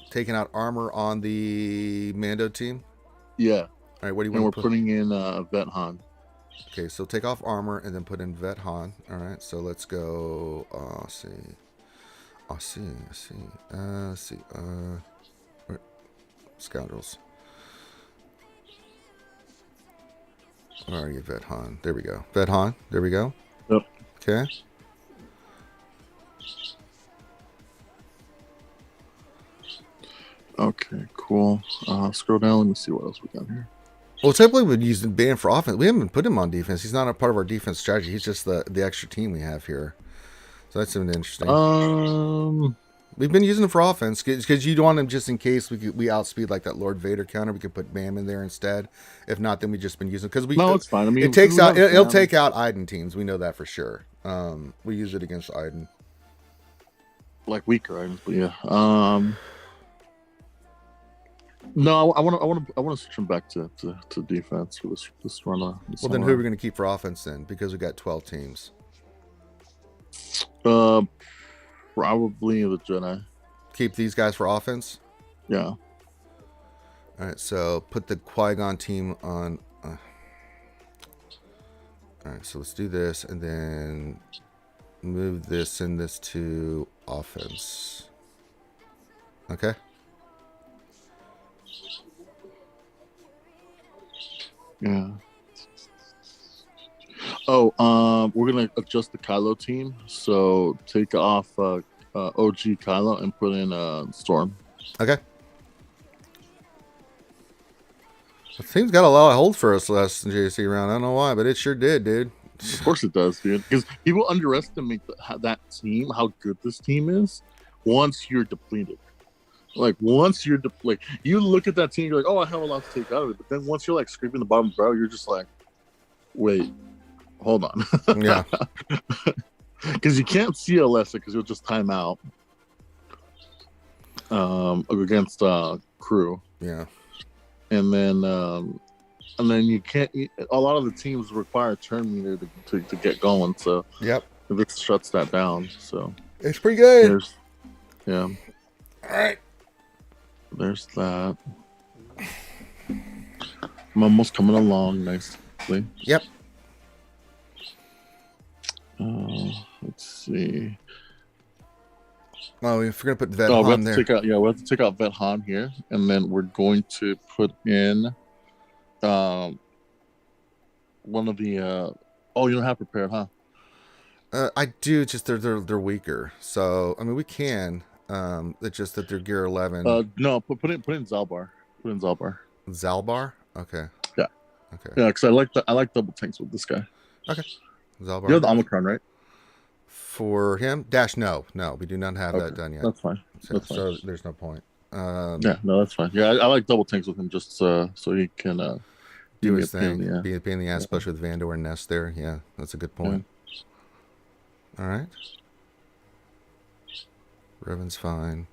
Taking out armor on the Mando team. Yeah. All right. What do you want? And we're putting in Vet Han. Okay, so take off armor and then put in Vet Han. All right. So let's go. See. Scoundrels. Where are you, Vet Han? There we go. Vet Han. There we go. Yep. Okay. Okay, cool. Scroll down. Let me see what else we got here. Well, typically we'd use the ban for offense. We haven't put him on defense. He's not a part of our defense strategy. He's just the extra team we have here. So that's something interesting. We've been using him for offense because you don't want him just in case we outspeed like that Lord Vader counter. We could put Bam in there instead. If not, then we just been using because No, it's fine. I mean, it'll take out Iden teams. We know that for sure. We use it against Iden, like weaker items, but yeah. No, I want to switch him back to defense for this run. Well, then who are we going to keep for offense then? Because we got 12 teams. Probably the Jedi. Keep these guys for offense? Yeah. All right, so put the Qui-Gon team on. All right, so let's do this and then move this and this to offense. Okay. Yeah. Oh, we're gonna adjust the Kylo team. So take off OG Kylo and put in Storm. Okay. The team's got a lot of hold for us last JC round. I don't know why, but it sure did, dude. Of course it does, dude. Because people underestimate that team, how good this team is, once you're depleted. Like once you're like you look at that team, you're like, oh, I have a lot to take out of it. But then once you're like scraping the bottom barrel, you're just like, wait, hold on. Yeah. Because you can't see Alessa because you'll just time out against crew. Yeah. And then you can't. A lot of the teams require a turn meter to get going. So Yep. this shuts that down. So It's pretty good. Yeah. All right. There's that. I'm almost coming along nicely. Yep. Let's see. Oh, if we're gonna put Vet We Han have there. we have to take out Vet Han here, and then we're going to put in one of the. Oh, you don't have prepared, huh? I do. Just they're weaker. So I mean, we can. It's just that they're gear 11. No, put in Zalbar. Put in Zalbar. Zalbar. Okay. Yeah. Okay. Yeah, because I like double tanks with this guy. Okay. Zalbar. You have the Omicron, right? For him, Dash. No, we do not have that done yet. That's fine. So there's no point. Yeah, no, that's fine. Yeah, I like double tanks with him just so he can do his thing. Yeah. Be a pain in the ass, especially with Vandor and Nest there. Yeah, that's a good point. Yeah. All right. Revan's fine.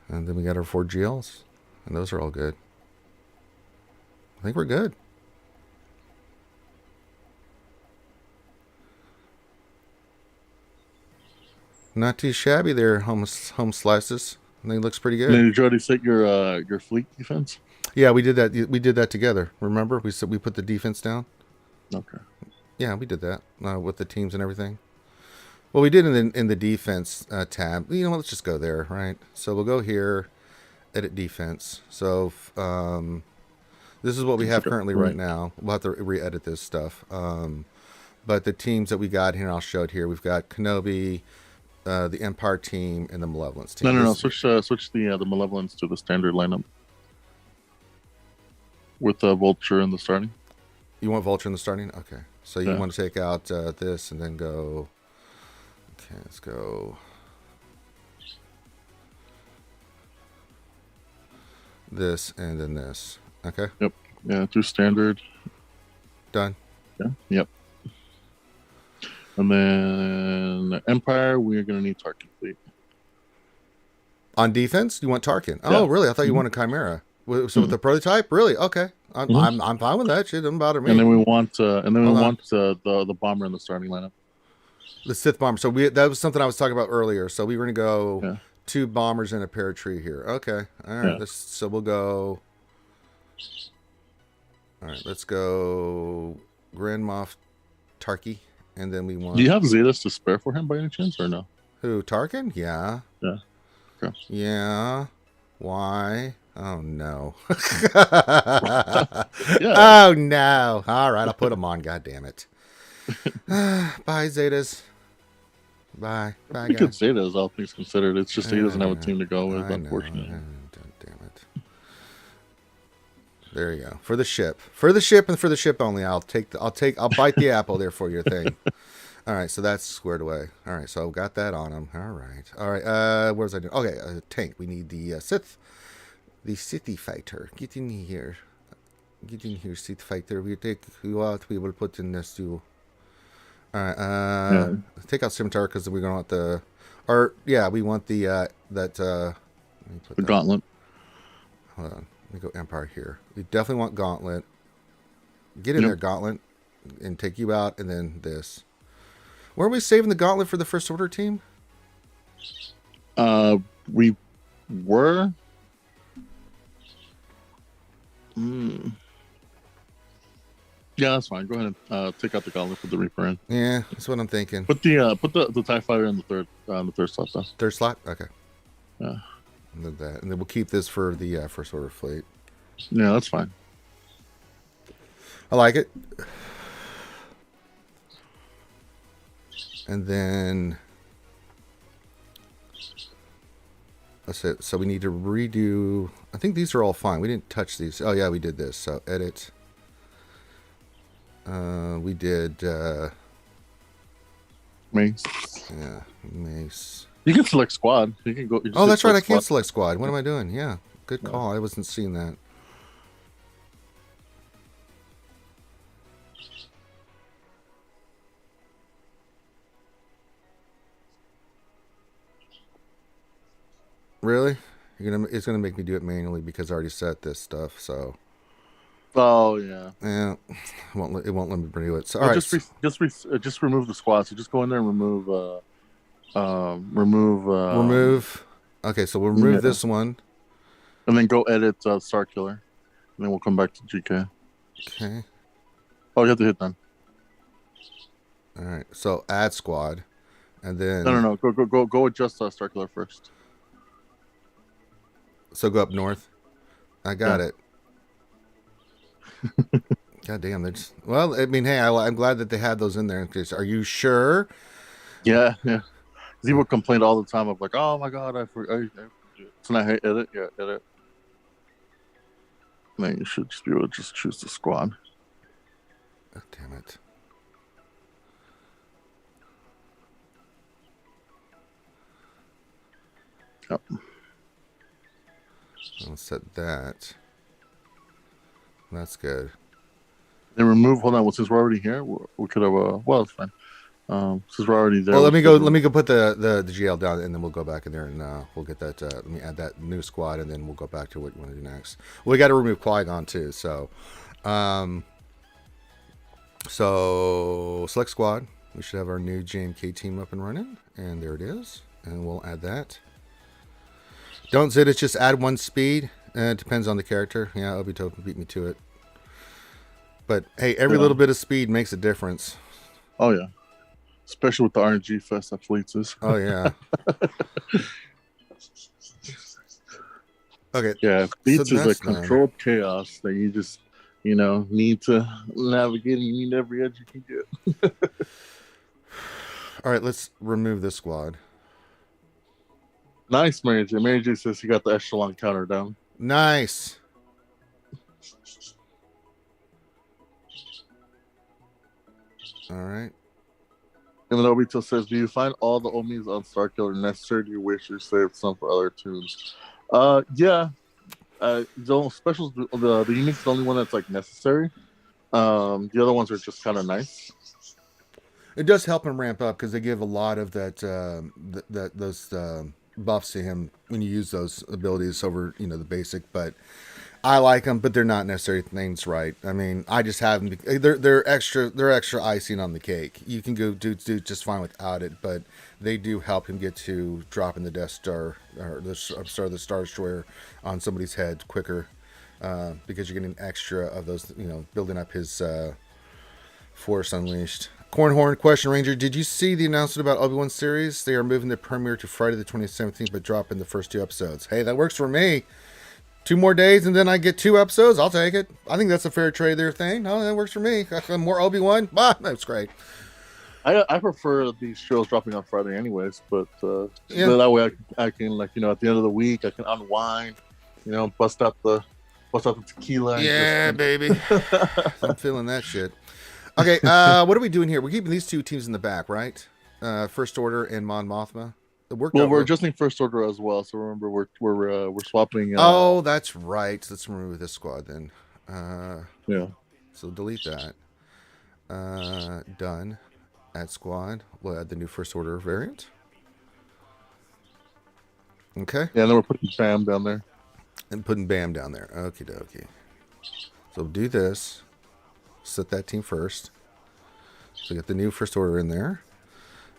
And then we got our 4 GLs. And those are all good. I think we're good. Not too shabby there, home slices. I think it looks pretty good. And then did you already set your fleet defense? Yeah, we did that. We did that together. Remember, we said we put the defense down. Okay. Yeah, we did that with the teams and everything. Well, we did in the defense tab. You know what? Let's just go there, right? So we'll go here, edit defense. So this is what we have currently right now. We'll have to re-edit this stuff. But the teams that we got here, I'll show it here. We've got Kenobi, the Empire team, and the Malevolence team. No. Switch the Malevolence to the standard lineup with Vulture in the starting. You want Vulture in the starting? Okay. So you want to take out this and then go. Okay, let's go. This and then this. Okay. Yep. Yeah, do standard. Done. Yeah. Yep. And then Empire, we're gonna need Tarkin fleet. On defense, you want Tarkin? Oh, really? I thought you wanted Chimera. So with the prototype, really? Okay, I'm fine with that. Shit doesn't bother me. And then we want the bomber in the starting lineup. The Sith bomber. So that was something I was talking about earlier. So we were gonna go 2 bombers and a paratree here. Okay, all right. Yeah. So we'll go. All right, let's go Grand Moff Tarky, and then we want. Do you have Zetas to spare for him by any chance, or no? Who, Tarkin? Yeah. Yeah. Okay. Yeah. Why? Oh no. Yeah. Oh no. All right, I'll put them on. God damn it. Bye, Zetas. Bye, We could say that as all things considered. It's just he doesn't have a team to go with, unfortunately. Damn it. There you go. For the ship, and for the ship only. I'll bite the apple there for your thing. All right, so that's squared away. All right, so I've got that on him. All right. What was I doing? Okay, tank. We need the Sith, the Sithy fighter. Get in here, Sith fighter. We take you out. We will put in this too. All right. Take out Scimitar because we're gonna want the, we want the the Gauntlet. Hold on. Let me go Empire here. We definitely want Gauntlet. Get in there, Gauntlet, and take you out, and then this. Were we saving the Gauntlet for the First Order team? We were. Yeah, that's fine. Go ahead and take out the Gauntlet, put the Reaper in. Yeah, that's what I'm thinking. Put the TIE Fighter in the third slot though. Third slot? Okay. Yeah. And then we'll keep this for the First Order fleet. Yeah, that's fine. I like it. And then that's it. So we need to redo. I think these are all fine. We didn't touch these. Oh yeah, we did this. So edit. We did Mace. Yeah, Mace. You can select squad. You can go. You just Oh, hit that's right. I select can't squad. select squad. What am I doing? Yeah, good Yeah. call. I wasn't seeing that. Really? It's gonna make me do it manually because I already set this stuff. So Oh yeah. yeah, it won't let me do it. So all Well, right. just remove the squad. So just go in there and remove Remove. Okay, so we'll remove yeah, this one. and then go edit Star Killer, and then we'll come back to GK. Okay. Oh, you have to hit done. All right. So add squad, and then No. Go adjust Star Killer first. so go up north. I got Yeah. it. God damn, they're just, well, I mean, hey, I'm glad that they had those in there. Are you sure? Yeah. People complained all the time of like, oh my god, I forgot. So now hit edit. Yeah, edit. Then you should just be able to just choose the squad. Oh, damn it. Yep. I'll set that. That's good. Then remove. Hold on. Since we're already here, we could have. Well, it's fine. Since we're already there. Well, let me go. Let me go put the GL down, and then we'll go back in there and we'll get that. Let me add that new squad, and then we'll go back to what you want to do next. Well, we got to remove Qui-Gon too. So select squad. We should have our new JMK team up and running, and there it is. And we'll add that. Don't zit it. Just add one speed. It depends on the character. Yeah, Obito beat me to it. But hey, every little bit of speed makes a difference. Oh yeah. Especially with the RNG fest that Fleets is. Oh yeah. Okay. Yeah, Fleets so is a controlled chaos that you just, need to navigate, and you need every edge you can get. All right, let's remove this squad. Nice, Mary J. Mary J says you got the echelon counter down. Nice. All right. And then Obito says, do you find all the Omis on Star Killer necessary? Do you wish you saved some for other tunes? Yeah. The specials, the unique's the only one that's like necessary. The other ones are just kind of nice. It does help him ramp up because they give a lot of that those buffs to him when you use those abilities over the basic. But I like them, but they're not necessarily things right. I mean, I just have them. They're extra icing on the cake. You can go do just fine without it, but they do help him get to dropping the Death Star or the Star Destroyer on somebody's head quicker because you're getting extra of those. Building up his Force Unleashed. Cornhorn question Ranger, did you see the announcement about Obi-Wan series? They are moving the premiere to Friday the 27th, but dropping the first 2 episodes. Hey, that works for me. 2 more days and then I get 2 episodes. I'll take it. I think that's a fair trade there thing. No, that works for me. More Obi-Wan. That's great. I prefer these shows dropping on Friday anyways, but that way I can at the end of the week I can unwind, bust out the tequila. Yeah, baby. I'm feeling that shit. Okay, what are we doing here? We're keeping these 2 teams in the back, right? First Order and Mon Mothma. We're adjusting First Order as well. So remember, we're swapping. Oh, that's right. Let's remove this squad then. Yeah. So delete that. Done. Add squad. We'll add the new First Order variant. Okay. Yeah, and then we're putting Bam down there. And putting Bam down there. Okie dokie. So do this. Set that team first. So get the new First Order in there.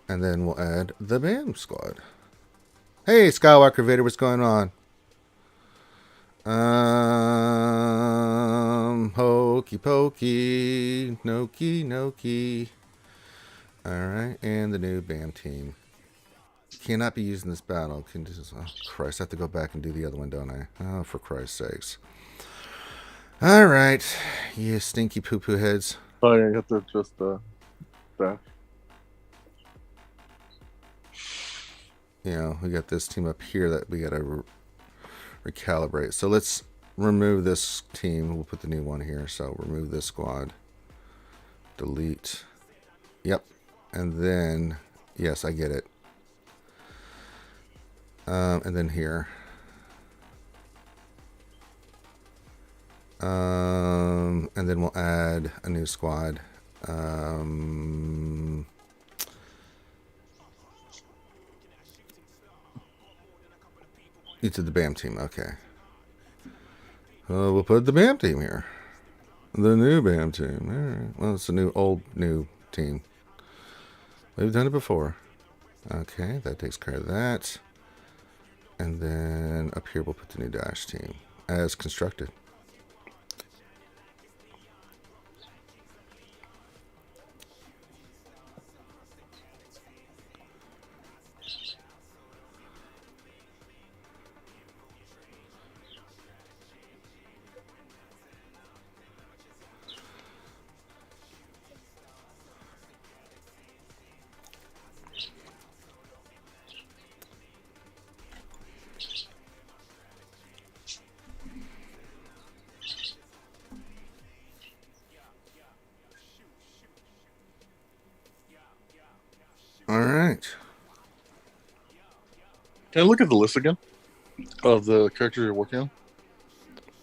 And then we'll add the Bam squad. Hey, Skywalker Vader, what's going on? Hokey pokey. Noki noki. Alright, and the new Bam team. Cannot be used in this battle. Oh, Christ, I have to go back and do the other one, don't I? Oh, for Christ's sakes. Alright, you stinky poo-poo heads. Oh, yeah, you have to adjust that. We got this team up here that we got to recalibrate. So let's remove this team. We'll put the new one here. So remove this squad. Delete. Yep. And then, yes, I get it. And then here. And then we'll add a new squad. Each of the BAM team. Okay. We'll put the BAM team here. The new BAM team. All right. Well, it's a new team. We've done it before. Okay, that takes care of that. And then up here we'll put the new dash team as constructed. All right. Can I look at the list again of the characters you're working on?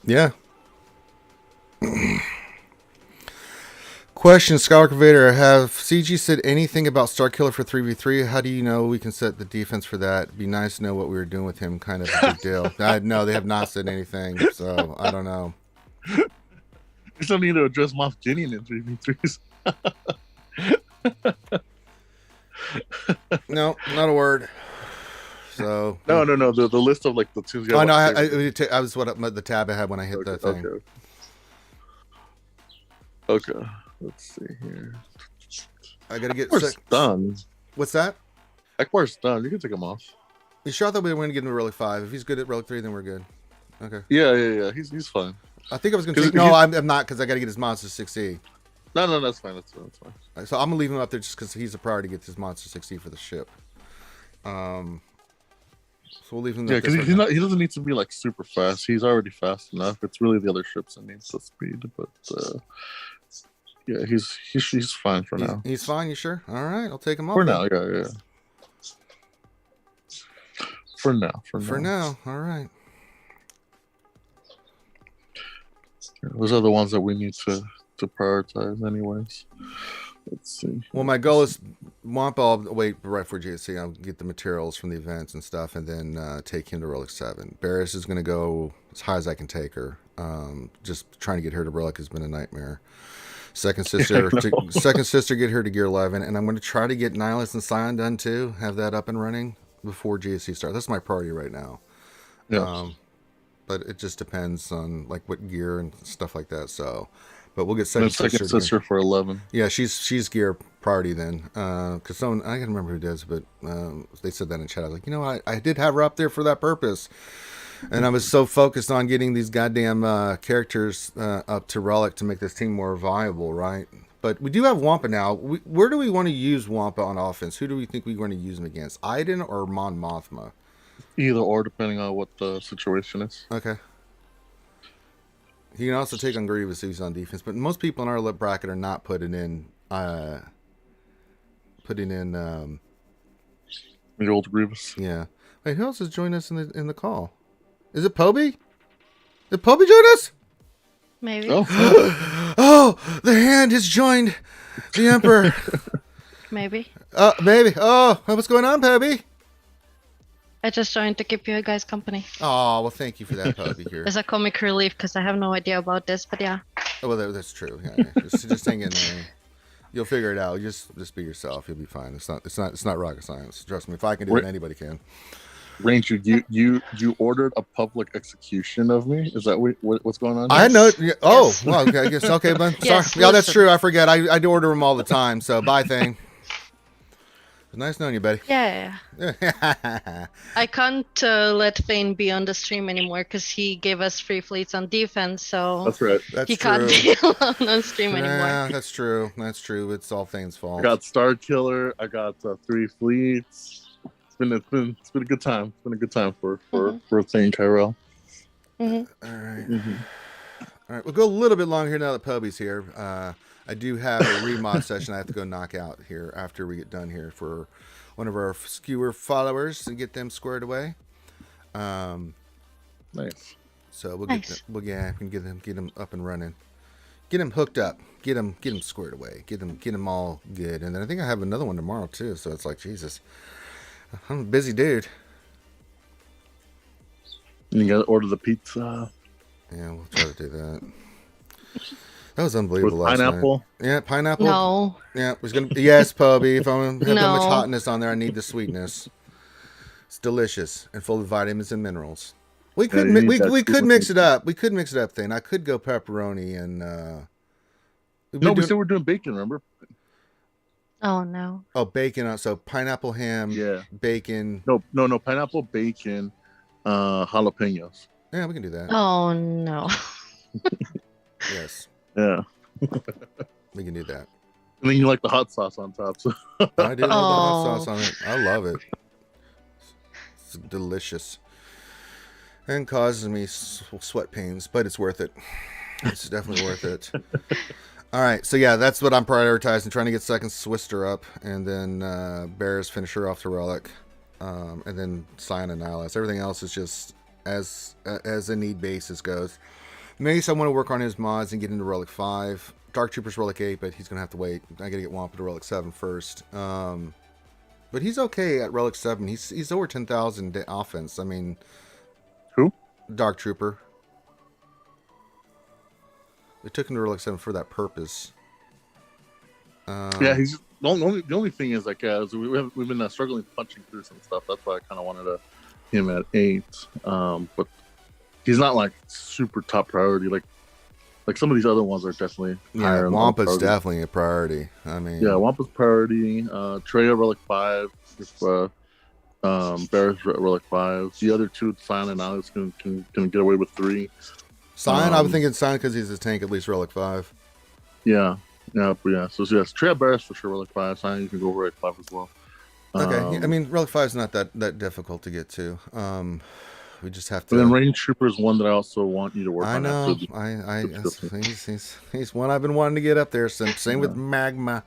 Yeah. Question, Skywalker Vader, have CG said anything about Starkiller for 3v3? How do you know we can set the defense for that? It'd be nice to know what we were doing with him. Kind of a big deal. No, they have not said anything, so I don't know. You still need to address Moff Gideon in 3v3s. No, not a word. So no. The list of like the two. Oh no, I was the tab I had when I hit the thing. Okay. Let's see here. I gotta get done. What's that? Akbar's done. You can take him off. You sure? I thought we were going to get him to Relic 5. If he's good at Relic 3, then we're good. Okay. Yeah. He's fine. I think I was going to take... No, I'm not, because I got to get his Monster 6E. No, that's fine. That's fine. So I'm going to leave him up there just because he's a priority to get his Monster 6E for the ship. So we'll leave him there. Yeah, because he doesn't need to be like super fast. He's already fast enough. It's really the other ships that needs the speed. But yeah, he's fine for now. He's fine, you sure? All right, I'll take him off. For now, yeah. For now. All right. Those are the ones that we need to prioritize anyways. Let's see. Well, my goal is I'll wait right for GSC. I'll get the materials from the events and stuff, and then take him to Relic 7. Barris is going to go as high as I can take her. Just trying to get her to Relic has been a nightmare. Second sister get her to Gear 11, and I'm going to try to get Nihilus and Scion done too. Have that up and running before GSC starts. That's my priority right now. Yeah. But it just depends on like what gear and stuff like that. So, but we'll get second sister for 11. Yeah, she's gear priority then. Because someone, I can't remember who does, but they said that in chat. I was like, you know what? I did have her up there for that purpose. And I was so focused on getting these goddamn characters up to Relic to make this team more viable, right? But we do have Wampa now. Where do we want to use Wampa on offense? Who do we think we're going to use him against? Iden or Mon Mothma? Either or, depending on what the situation is. Okay. He can also take on Grievous if he's on defense, but most people in our lip bracket are not putting in the old Grievous. Yeah. Wait, who else has joined us in the call? Is it Poby? Did Poby join us? Maybe. Oh, oh, the hand has joined the Emperor. Maybe. Maybe. Oh, what's going on, Poby? I just joined to keep you guys company. Oh, well, thank you for that, Poby. Here. As a comic relief, because I have no idea about this, but yeah. Oh, well, that's true. Yeah. Just hang in there. You'll figure it out. Just be yourself. You'll be fine. It's not rocket science. Trust me. If I can do it, anybody can. Ranger, you ordered a public execution of me? Is that what's going on here? I know. Oh, well, okay, I guess. Okay, but yes, sorry. Yeah, that's true. I forget. I do order them all the time. So bye, thing. It's nice knowing you, buddy. Yeah. I can't let Thane be on the stream anymore because he gave us free fleets on defense, so that's right. He can't be on stream anymore. Yeah, that's true. That's true. It's all Thane's fault. I got Star Killer. I got 3 fleets. It's been a good time. It's been a good time for Thane Tyrell. Mm-hmm. All right. All right. We'll go a little bit long here now that Poby's here. I do have a remod session I have to go knock out here after we get done here for one of our skewer followers and get them squared away. Nice. So we'll Nice. we can get him up and running, get him hooked up, get him squared away, get him all good, and then I think I have another one tomorrow too. So it's like Jesus, I'm a busy dude. You gotta order the pizza. Yeah, we'll try to do that. That was unbelievable With last pineapple. night. Yeah, pineapple. No. Yeah, it was gonna. Yes, Pubby. If I'm gonna have that much No. hotness on there, I need the sweetness. It's delicious and full of vitamins and minerals. We could you need that we could super mix pizza. it up. We could mix it up. Thing I could go pepperoni and. No, we said we're doing bacon. Remember? Oh no. Oh, bacon. So pineapple ham. Yeah. Bacon. No. Pineapple, bacon, jalapenos. Yeah, we can do that. Oh no. Yes, Yeah. we can do that. And then you like the hot sauce on top. So. I do love the hot Oh. sauce on it. I love it. It's delicious. And causes me sweat pains, but it's worth it. It's definitely worth it. All right, so yeah, that's what I'm prioritizing, trying to get second Swister up, and then Bears finish her off to Relic, and then Scion and Nihilus. Everything else is just as a need basis goes. Mace, I want to work on his mods and get into Relic 5. Dark Trooper's Relic 8, but he's going to have to wait. I got to get Wampa to Relic 7 first. But he's okay at Relic 7. He's over 10,000 offense. I mean... Who? Dark Trooper. We took him to Relic 7 for that purpose. Yeah, he's the only thing is like we've been struggling punching through some stuff. That's why I kind of wanted him at 8. But he's not like super top priority. Like some of these other ones are definitely higher. Yeah, Wampa's definitely a priority. I mean, yeah, Wampa's priority. Treya Relic 5. If Bears Relic 5. The other two, Scion and Alex, can get away with 3. Scion, I was thinking Scion because he's a tank, at least Relic 5. Yeah. So yes, Treya Bears for sure Relic 5. Scion, you can go Relic 5 as well. Okay, I mean, Relic 5 is not that difficult to get to. We just have to. And then Range Trooper is one that I also want you to work on. I know. He's one I've been wanting to get up there. Same with Magma.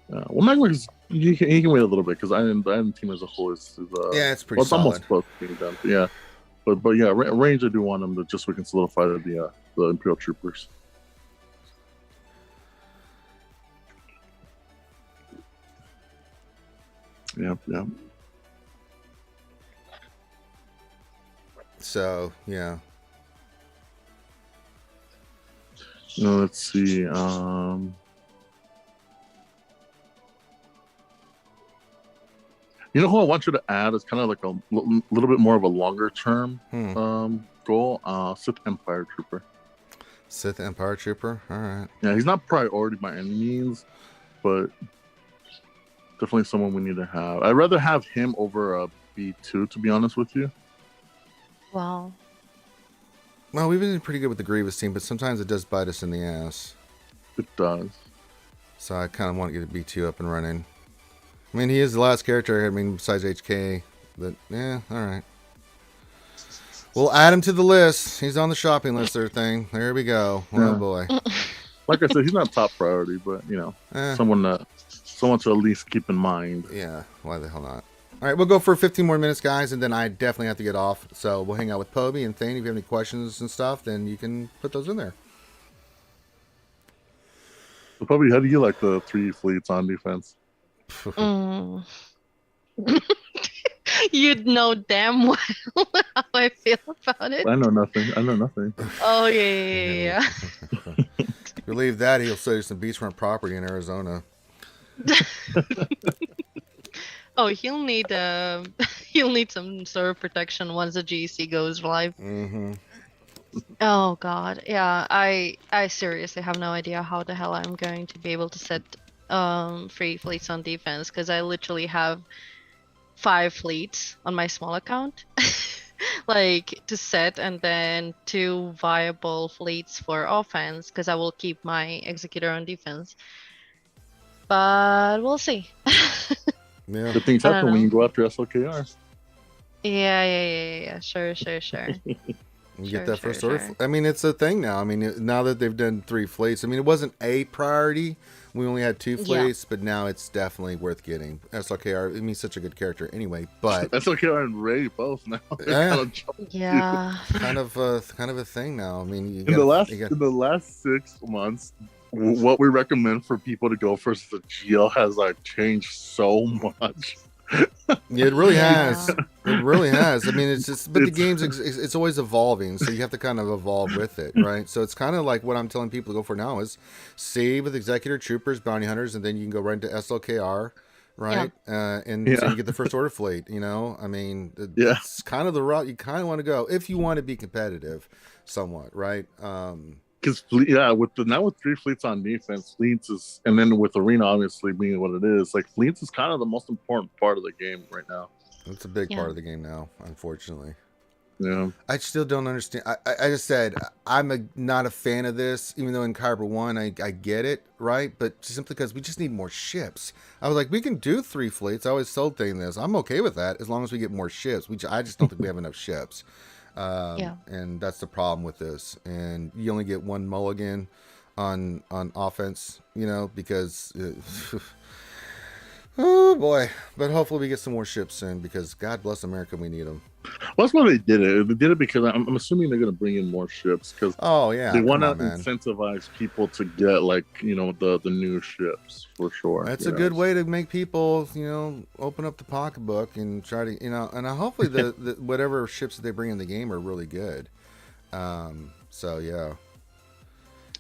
Well, Magma he can wait a little bit because I didn't team as a whole is yeah, it's pretty it's solid. almost close to being done. But yeah, but yeah, Range I do want them to just so we can solidify the Imperial Troopers. Yeah. So yeah. Let's see. You know who I want you to add is kind of like a little bit more of a longer term goal. Sith Empire Trooper. Sith Empire Trooper. All right. Yeah, he's not priority by any means, but definitely someone we need to have. I'd rather have him over a B2, to be honest with you. Wow. Well, we've been pretty good with the Grievous team, but sometimes it does bite us in the ass. It does. So I kind of want to get a B2 up and running. I mean, he is the last character, I mean, besides HK. But, yeah, all right. We'll add him to the list. He's on the shopping list there, thing. There we go. Yeah. Oh, boy. Like I said, he's not top priority, but, you know, someone to at least keep in mind. Yeah, why the hell not? All right, we'll go for 15 more minutes, guys, and then I definitely have to get off. So we'll hang out with Poby and Thane. If you have any questions and stuff, then you can put those in there. So probably, how do you like the 3 fleets on defense? You'd know damn well how I feel about it. I know nothing. Oh yeah. Believe that, he'll sell you some beachfront property in Arizona. Oh, he'll need some sort of protection once the GC goes live. Mm-hmm. Oh God, yeah. I seriously have no idea how the hell I'm going to be able to set 3 fleets on defense because I literally have 5 fleets on my small account, like to set, and then 2 viable fleets for offense because I will keep my executor on defense. But we'll see. Yeah. Good things happen when you go after SLKR. Yeah. Sure. You get that first order. I mean, it's a thing now. I mean, now that they've done 3 fleets, I mean, it wasn't a priority We only had 2 Yeah. fleets, but now it's definitely worth getting. SLKR, I mean, such a good character anyway. But SLKR and Ray both now. yeah, Yeah. kind of a thing now. I mean, In the last 6 months, what we recommend for people to go first is the GL has like changed so much. Yeah, it really Yeah. has. It really has. I mean, it's just, but the game's it's always evolving, so you have to kind of evolve with it, right? So it's kind of like what I'm telling people to go for now is save with Executor Troopers, Bounty Hunters, and then you can go right into SLKR, right? And so you get the First Order fleet. You know, I mean, it's kind of the route you kind of want to go if you want to be competitive, somewhat, right? Because now with 3 fleets on defense, fleets is, and then with arena obviously being what it is, like fleets is kind of the most important part of the game right now. It's a big part of the game now, unfortunately. Yeah, I still don't understand. I just said I'm not a fan of this, even though in Kyber 1 I get it, right? But simply because we just need more ships. I was like, we can do 3 fleets. I always told thing this. I'm okay with that as long as we get more ships. I just don't think we have enough ships. And that's the problem with this. And you only get 1 mulligan on offense, you know, because oh boy. But hopefully we get some more ships soon, because God bless America, we need them. well, that's why they did it. They did it because I'm assuming they're going to bring in more ships because they want to incentivize people to get, like, you know, the new ships for sure. That's a good way to make people, you know, open up the pocketbook and try to, you know, and hopefully the whatever ships that they bring in the game are really good. So yeah.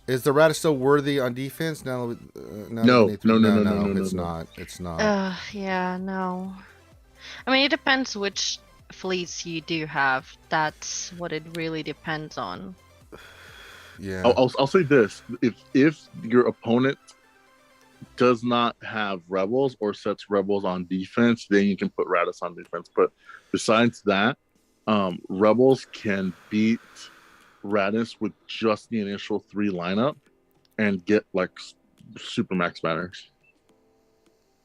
Is the Rata still worthy on defense now? No, it's not. It's not. Yeah, no. I mean, it depends which fleets you do have. That's what it really depends on. Yeah. I'll say this: if your opponent does not have rebels or sets rebels on defense, then you can put Radis on defense. But besides that, rebels can beat Radis with just the initial 3 lineup and get like super max banners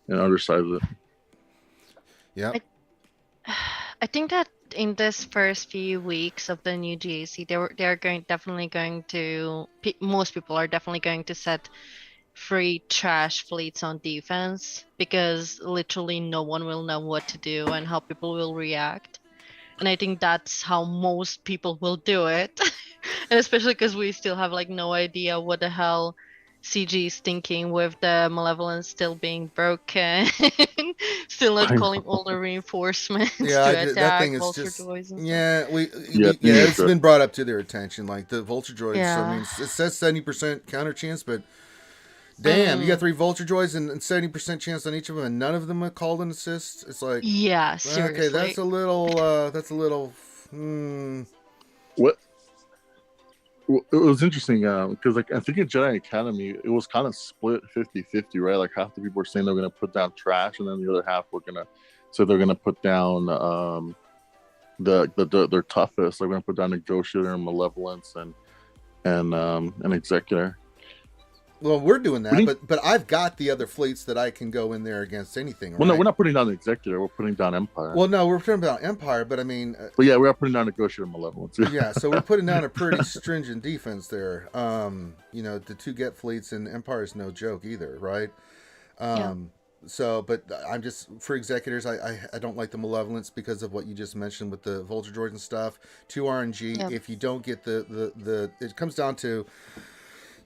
and undersize it. Yeah. I think that in this first few weeks of the new GAC, most people are definitely going to set free trash fleets on defense, because literally no one will know what to do and how people will react. And I think that's how most people will do it. And especially because we still have like no idea what the hell CG is thinking with the Malevolence still being broken, still not calling all the reinforcements to attack that thing is Vulture just Droids and it's been brought up to their attention, like the Vulture Droids. Yeah. I mean, it says 70% counter chance, but damn, you got 3 Vulture Droids and 70% chance on each of them, and none of them are called an assist. It's like, yeah, seriously. okay, that's a little. What? It was interesting because, like, I think in Jedi Academy it was kind of split 50-50, right? Like half the people were saying they're going to put down trash, and then the other half were gonna they're going to put down their toughest. They're going to put down Negotiator and Malevolence and Executor. Well, we're doing that, but I've got the other fleets that I can go in there against anything. Right? Well, no, we're not putting down the Executor. We're putting down Empire. Well, no, we're putting down Empire, but I mean... but yeah, we are putting down Negotiator and Malevolence. Yeah, so we're putting down a pretty stringent defense there. You know, the 2 get fleets, and Empire is no joke either, right? So, but I'm just, for Executors, I don't like the Malevolence because of what you just mentioned with the Vulture Droids and stuff. 2 RNG, if you don't get the it comes down to...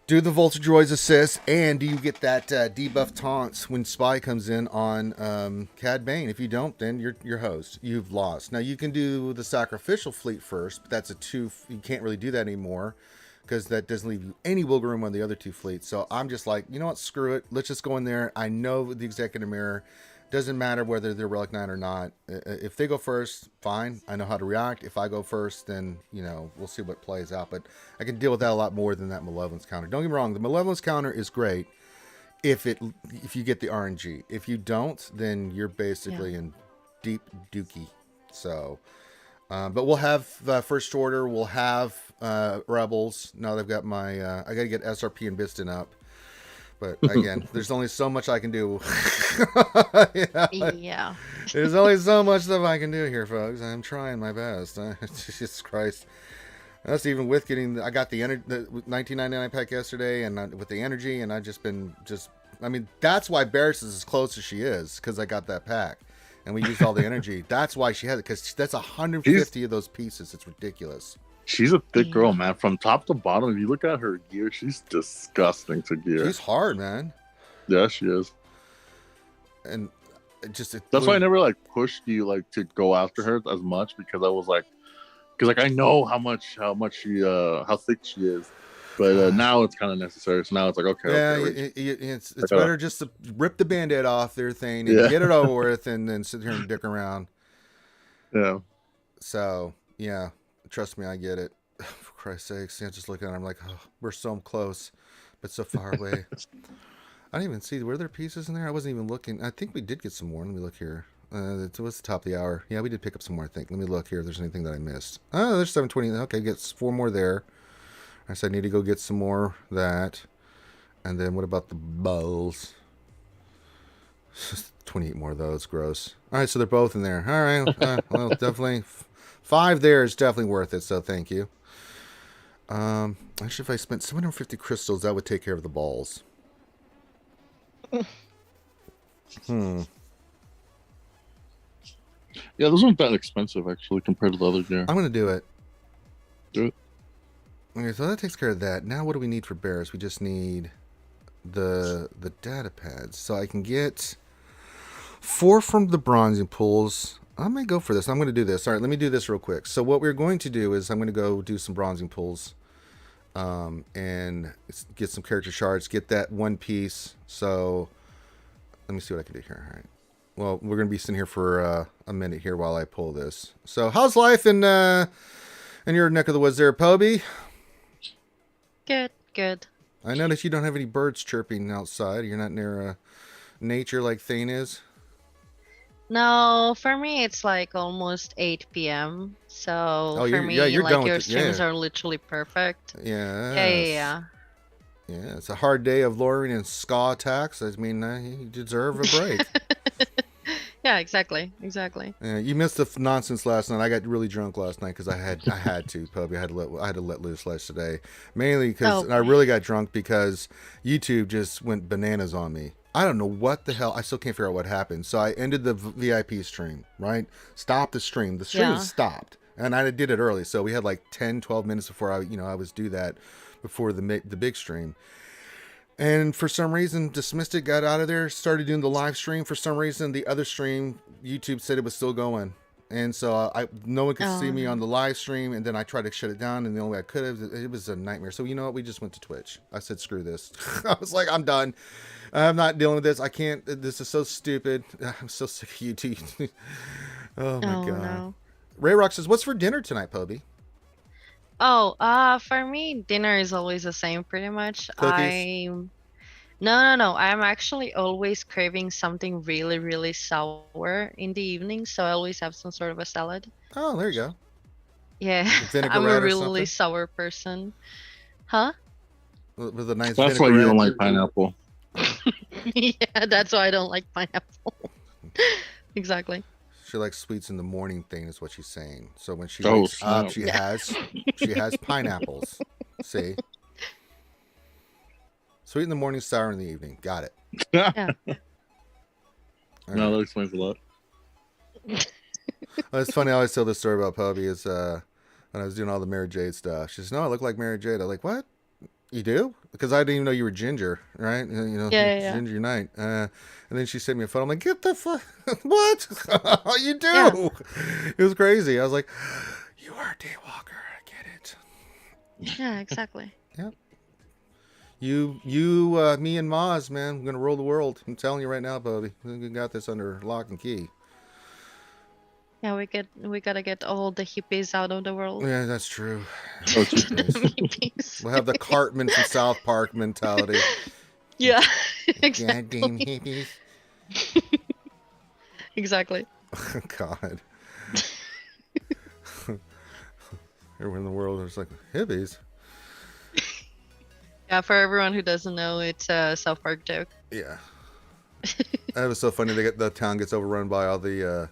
do the Vulture Droids assist, and do you get that debuff taunts when Spy comes in on Cad Bane? If you don't, then you're host. You've lost. Now, you can do the Sacrificial Fleet first, but that's a 2... You can't really do that anymore, because that doesn't leave you any wiggle room on the other 2 fleets. So I'm just like, you know what? Screw it. Let's just go in there. I know the Executive Mirror. Doesn't matter whether they're Relic 9 or not. If they go first, fine. I know how to react. If I go first, then, you know, we'll see what plays out. But I can deal with that a lot more than that Malevolence counter. Don't get me wrong. The Malevolence counter is great if you get the RNG. If you don't, then you're basically in deep dookie. So, but we'll have First Order. We'll have Rebels. Now they've got my... I got to get SRP and Biston up. But again, there's only so much I can do. Yeah. There's only so much stuff I can do here, folks. I'm trying my best. Jesus Christ. That's even with getting... I got the 1999 pack yesterday, and with the energy, and I've just been I mean, that's why Barris is as close as she is, because I got that pack. And we used all the energy. That's why she has it, because that's 150 of those pieces. It's ridiculous. She's a thick Yeah. girl, man. From top to bottom, if you look at her gear, she's disgusting to gear. She's hard, man. Yeah, she is. And That's why I never like pushed you like to go after her as much, because I was like, I know how she how thick she is, but now it's kind of necessary. So now it's like, okay, it's better just to rip the Band-Aid off their thing and get it over with, and then sit here and dick around. Yeah. So yeah, trust me, I get it. For Christ's sakes, yeah, just looking at her, I'm like, oh, we're so close, but so far away. I didn't even see, were there pieces in there? I wasn't even looking. I think we did get some more. Let me look here. It was the top of the hour. Yeah, we did pick up some more, I think. Let me look here if there's anything that I missed. Oh, there's 720. Okay, gets 4 more there. I said I need to go get some more of that. And then what about the bowls? 28 more of those. Gross. All right, so they're both in there. All right. Well, definitely 5 there is definitely worth it, so thank you. Actually, if I spent 750 crystals, that would take care of the balls. Yeah, those aren't that expensive actually compared to the other gear. I'm gonna do it. Do it. Okay, so that takes care of that. Now what do we need for bears? We just need the data pads. So I can get 4 from the bronzing pools. I may go for this. I'm going to do this. All right, let me do this real quick. So what we're going to do is I'm going to go do some bronzing pools and get some character shards, get that one piece. So let me see what I can do here. All right. Well, we're going to be sitting here for a minute here while I pull this. So how's life in your neck of the woods there, Poby? Good. I notice you don't have any birds chirping outside. You're not near nature like Thane is. No, for me it's like almost 8 p.m. So for me, you're like going your with streams are literally perfect. Yeah, it's a hard day of lowering and ska attacks. I mean, you deserve a break. Yeah, exactly. Yeah, you missed the nonsense last night. I got really drunk last night because I had to, Poby. I had to let loose yesterday, mainly because I really got drunk because YouTube just went bananas on me. I don't know what the hell. I still can't figure out what happened. So I ended the VIP stream, right? Stopped the stream. The stream stopped, and I did it early, so we had like 10, 12 minutes before I was due that before the big stream. And for some reason, dismissed it, got out of there, started doing the live stream. For some reason, the other stream, YouTube said it was still going. And so no one could see me on the live stream. And then I tried to shut it down. And the only way I could have, it was a nightmare. So you know what? We just went to Twitch. I said, screw this. I was like, I'm done. I'm not dealing with this. I can't. This is so stupid. I'm so sick of YouTube. Oh, my God. No. Ray Rock says, what's for dinner tonight, Poby? For me, dinner is always the same, pretty much. Cookies? No. I'm actually always craving something really, really sour in the evening, so I always have some sort of a salad. Oh, there you go. Yeah, I'm a really sour person. Huh? With a nice. That's why you don't like pineapple. Yeah, that's why I don't like pineapple. Exactly. She likes sweets in the morning thing is what she's saying. So when she wakes up, she has pineapples. See? Sweet in the morning, sour in the evening. Got it. Yeah. No, that explains a lot. Well, it's funny. I always tell this story about Poby is when I was doing all the Mary Jade stuff. She says, no, I look like Mary Jade. I'm like, what? You do? Because I didn't even know you were Ginger, right? Yeah. Ginger Knight. And then she sent me a photo. I'm like, get the fuck. What? You do? Yeah. It was crazy. I was like, you are a daywalker. I get it. Yeah, exactly. Yep. You, me, and Maz, man. We're gonna rule the world. I'm telling you right now, Poby. We got this under lock and key. Yeah, we gotta get all the hippies out of the world. Yeah, that's true. Hippies. We'll have the Cartman from South Park mentality. Yeah, exactly. Goddamn hippies. Exactly. Oh, God. Everyone in the world is like, hippies? Yeah, for everyone who doesn't know, it's a South Park joke. Yeah. That was so funny. The town gets overrun by all the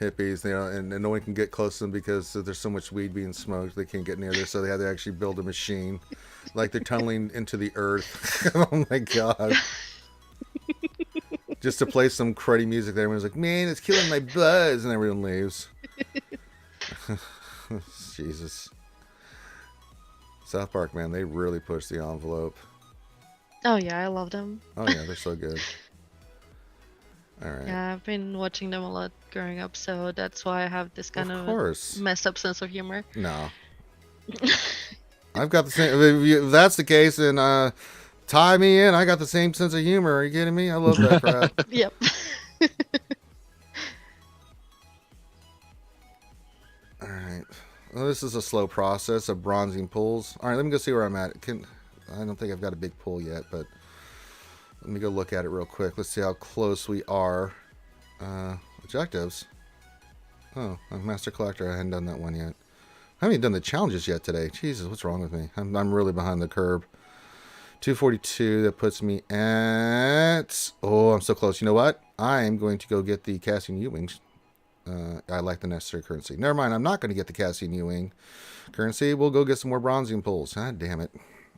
hippies, and no one can get close to them because there's so much weed being smoked. They can't get near there, so they had to actually build a machine, like they're tunneling into the earth. Oh my god! Just to play some cruddy music. There, everyone's like, "Man, it's killing my buzz," and everyone leaves. Jesus. South Park, man, they really push the envelope. Oh yeah, I love them. Oh yeah, they're so good. All right. Yeah, I've been watching them a lot growing up, so that's why I have this kind Of of course. messed up sense of humor. No. I've got the same. If that's the case, then tie me in. I got the same sense of humor. Are you kidding me? I love that crap. Yep. All right. Well, this is a slow process of bronzing pools. All right, let me go see where I'm at. I don't think I've got a big pool yet, but let me go look at it real quick. Let's see how close we are. Objectives. Oh, I'm Master Collector. I hadn't done that one yet. I haven't even done the challenges yet today. Jesus, what's wrong with me? I'm really behind the curve. 242. That puts me at... Oh, I'm so close. You know what? I am going to go get the Cassian U-Wings. I like the necessary currency. Never mind. I'm not going to get the Cassian U-Wing currency. We'll go get some more bronzing pools. God damn it.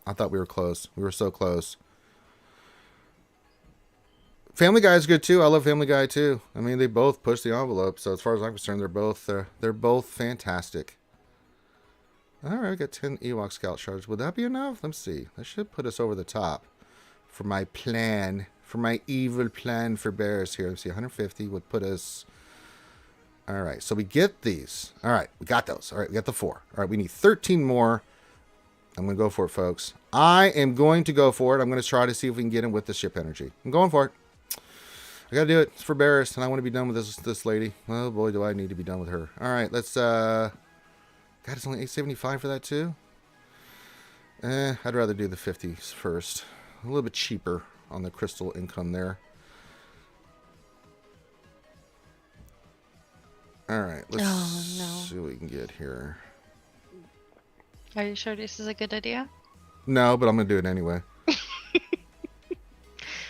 I thought we were close. We were so close. Family Guy is good too. I love Family Guy too. I mean, they both push the envelope. So as far as I'm concerned, they're both fantastic. All right, we got 10 Ewok Scout Shards. Would that be enough? Let's see. That should put us over the top for my plan, for my evil plan for bears here. Let's see. 150 would put us. All right, so we get these. All right, we got those. All right, we got the 4. All right, we need 13 more. I'm going to go for it, folks. I am going to go for it. I'm going to try to see if we can get him with the ship energy. I'm going for it. I got to do it. It's for Barris, and I want to be done with this lady. Oh, boy, do I need to be done with her. All right, let's... God, it's only $8.75 for that, too? I'd rather do the 50s first. A little bit cheaper on the crystal income there. All right, let's see what we can get here. Are you sure this is a good idea? No, but I'm going to do it anyway.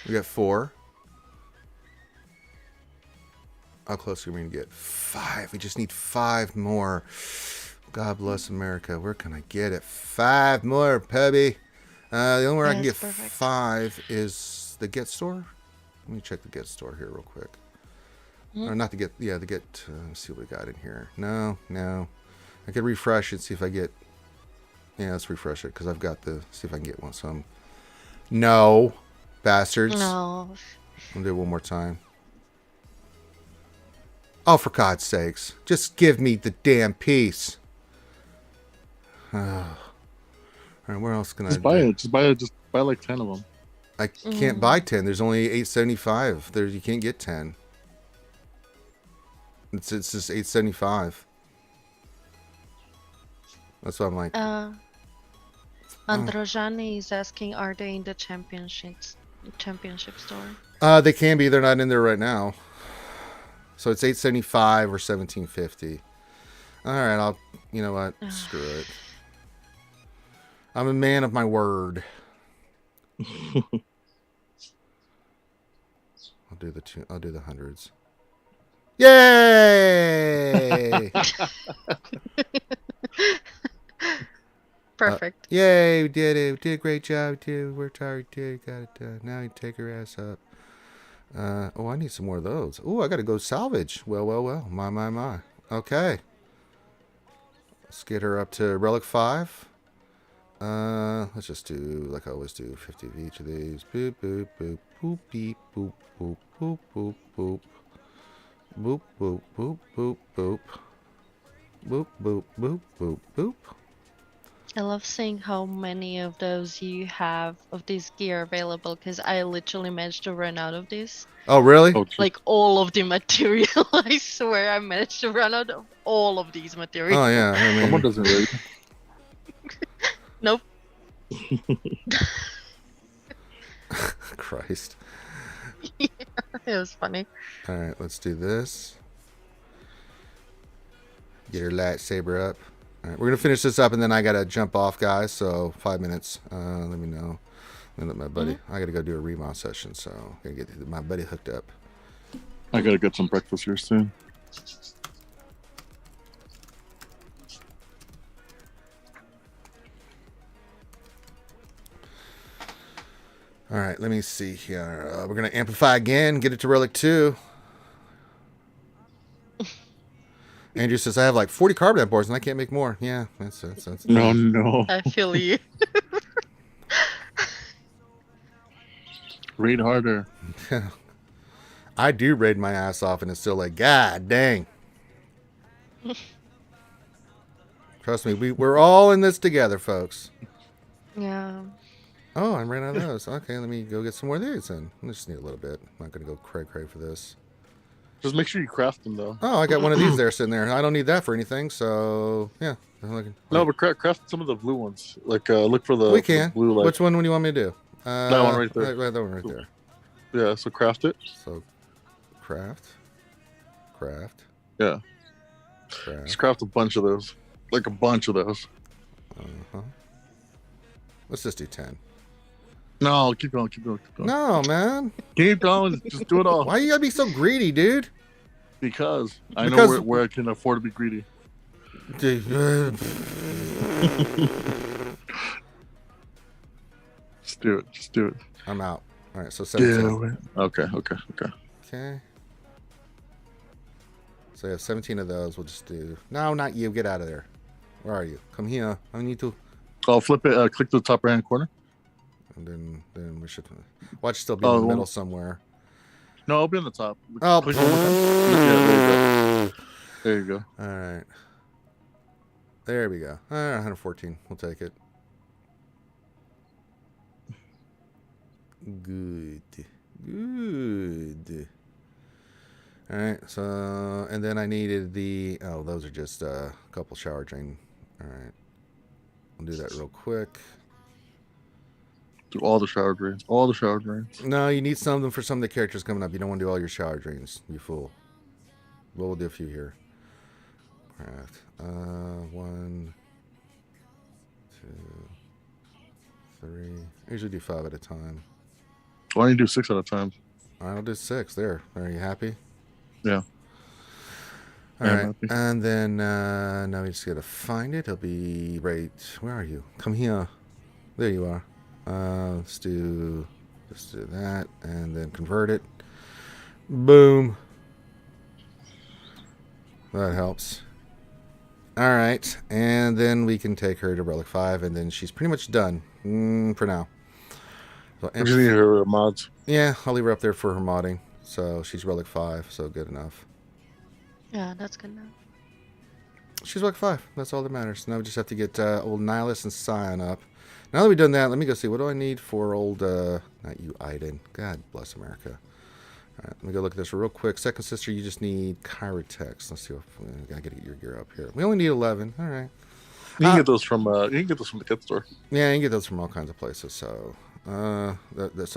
We got 4. How close are we going to get? 5. We just need 5 more. God bless America. Where can I get it? 5 more, Pebby. The only way I can get perfect. 5 is the Get Store. Let me check the Get Store here real quick. Or not the Get... Yeah, the Get... let's see what we got in here. No. I could refresh it, see if I get... Yeah, let's refresh it, because I've got the... See if I can get one. So No. Bastards. No. I'll do it one more time. Oh, for God's sakes. Just give me the damn piece. All right, where else can I buy do? it. Just buy like 10 of them. I can't buy 10. There's only $8.75. You can't get 10. It's just $8.75. That's what I'm like. Androjani is asking, are they in the championship store? They can be. They're not in there right now. So it's $8.75 or $17.50. All right, you know what? Screw it. I'm a man of my word. I'll do the hundreds. Yay! Perfect. Yay, we did it. We did a great job, too. We worked hard, too. Got it done. Now you take her ass up. Oh, I need some more of those. Oh, I got to go salvage. Well. My. Okay. Let's get her up to Relic 5. Let's just do, like I always do, 50 of each of these. Boop, boop, boop, boop, beep, boop, boop, boop, boop, boop. Boop, boop, boop, boop, boop. Boop, boop, boop, boop, boop. I love seeing how many of those you have of this gear available, because I literally managed to run out of this. Oh, really? Oh, Like all of the material. I swear I managed to run out of all of these materials. Oh, yeah. I someone mean, doesn't read. Nope. Christ. It was funny. All right, let's do this. Get her lightsaber up. All right, we're going to finish this up, and then I got to jump off, guys. So 5 minutes. Let me know. Let my buddy. I got to go do a remount session, so I got to get my buddy hooked up. I gotta get some breakfast here soon. All right, let me see here. We're going to amplify again, get it to Relic 2. Andrew says, I have like 40 carbonite boards and I can't make more. Yeah, that's No. I feel you. Read harder. I do raid my ass off and it's still like, God dang. Trust me, we're all in this together, folks. Yeah. Oh, I ran out of those. Okay, let me go get some more of these then. I just need a little bit. I'm not going to go cray for this. Just make sure you craft them, though. Oh, I got one of these there sitting there. I don't need that for anything, so yeah. No, but craft some of the blue ones. Like, look for the, we can. the blue. Like, which one do you want me to do? that one right there. That one right there. Yeah, so craft it. So, craft. Yeah. Just craft a bunch of those. Like a bunch of those. Uh-huh. Let's just do 10. No, keep going. No, man. Keep going. Just do it all. Why you gotta be so greedy, dude? Because I know where I can afford to be greedy. Just do it. I'm out. All right, so 17. Okay. Okay. So you have 17 of those. We'll just do... No, not you. Get out of there. Where are you? Come here. I need to... I'll flip it. Click the top right-hand corner. And then we should... Watch still be in the middle somewhere. No, I'll be on the top. Oh. Click one more time. There you go. All right. There we go. 114. We'll take it. Good. All right. So, and then I needed the... Oh, those are just a couple shower drain. All right. I'll do that real quick. Do all the shower drains. No, you need some of them for some of the characters coming up. You don't want to do all your shower drains, you fool. Well, we'll do a few here. Craft. 1, 2, 3. I usually do 5 at a time. Why don't you do 6 at a time? I'll do 6. There. Are you happy? Yeah. All right. And then now we just got to find it. It'll be right. Where are you? Come here. There you are. Let's do that and then convert it. Boom. That helps. All right, and then we can take her to Relic 5, and then she's pretty much done for now. So, I just need her mods. Yeah, I'll leave her up there for her modding. So she's Relic 5, so good enough. Yeah, that's good enough. She's Relic 5. That's all that matters. Now we just have to get old Nihilus and Scion up. Now that we've done that, let me go see. What do I need for old... not you, Aiden. God bless America. All right, let me go look at this real quick. Second sister, you just need Chirotex. Let's see if we gotta get your gear up here. We only need 11. All right. You can get those from the kit store. Yeah, you can get those from all kinds of places. So, so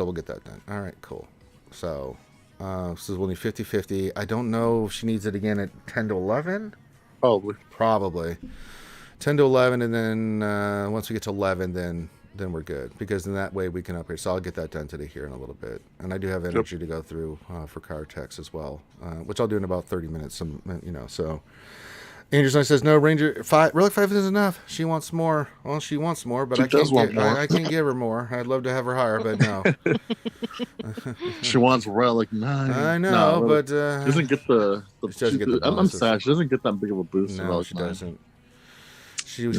we'll get that done. All right, cool. So we'll need 50-50. I don't know if she needs it again at 10 to 11. Probably 10 to 11, and then once we get to 11, then we're good, because in that way we can upgrade. So I'll get that done today here in a little bit, and I do have energy to go through for Chirotex as well, which I'll do in about 30 minutes. So Anderson says no, Ranger 5 Relic 5 isn't enough. She wants more. Well, she wants more, but I can't give her more. I'd love to have her higher, but no. She wants Relic 9. I know, but she doesn't get the she doesn't get the I'm sad she doesn't get that big of a boost. No, she doesn't.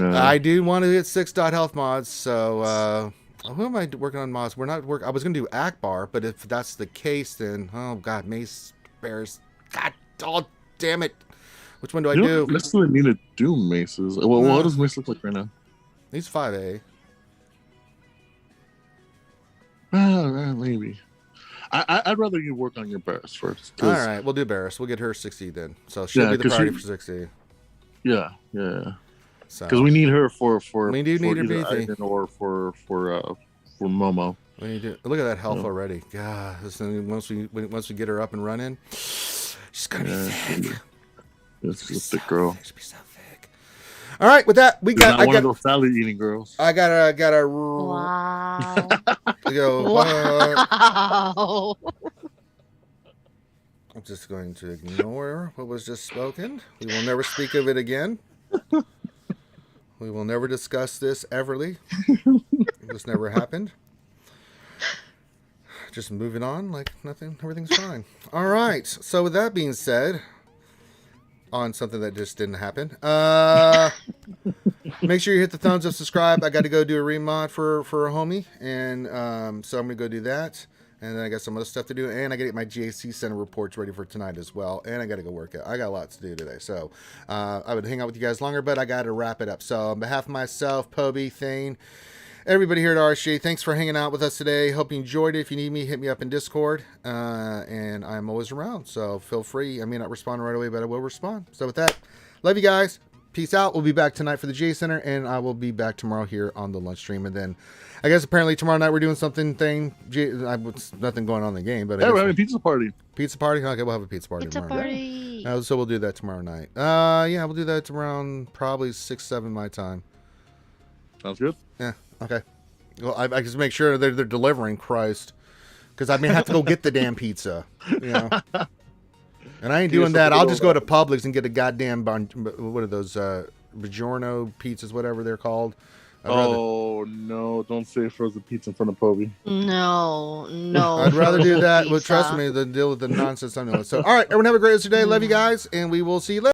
I do want to get 6 dot health mods, so who am I working on mods? I was going to do Akbar, but if that's the case, then oh god, Mace Bears. God, oh damn it! Which one do I do? Don't necessarily need to do Maces. Well, what does Mace look like right now? He's 5A. Maybe. I'd rather you work on your Barris first. All right, we'll do Barris. We'll get her 60 then, so she'll be the priority for 60. Yeah. So because we need her for we do need her Aiden or for Momo. Look at that health already. God, once we get her up and running, she's gonna be thick. It's a thick girl. She'll be so thick. All right, with that we got. Not one of those salad eating girls. I got a. Wow. Go. Wow. I'm just going to ignore what was just spoken. We will never speak of it again. We will never discuss this everly. This never happened. just moving on like nothing, everything's fine. All right. So with that being said, on something that just didn't happen, make sure you hit the thumbs up, subscribe. I got to go do a remod for a homie, and so I'm gonna go do that. And then I got some other stuff to do, and I got to get my GAC Center reports ready for tonight as well. And I got to go work out. I got lots to do today, so I would hang out with you guys longer, but I got to wrap it up. So on behalf of myself, Poby, Thane, everybody here at RSG, thanks for hanging out with us today. Hope you enjoyed it. If you need me, hit me up in Discord, and I'm always around. So feel free. I may not respond right away, but I will respond. So with that, love you guys. Peace out. We'll be back tonight for the GA Center, and I will be back tomorrow here on the lunch stream, and then. I guess apparently tomorrow night we're doing something nothing going on in the game, but we're having a pizza party. Pizza party? Okay, we'll have a pizza party Pizza tomorrow. party. So we'll do that tomorrow night. Yeah, we'll do that around probably 6, 7 my time. Sounds good. Yeah. Okay. Well, I just make sure they're delivering. Christ, because I may have to go get the damn pizza. You know. And I ain't doing that. I'll just go to Publix and get a goddamn what are those Buongiorno pizzas, whatever they're called. Oh no! Don't say frozen pizza in front of Poby. No. I'd rather do that. Well, pizza. trust me, than deal with the nonsense I'm doing. So, all right, everyone have a great rest of your day. Love you guys, and we will see you later.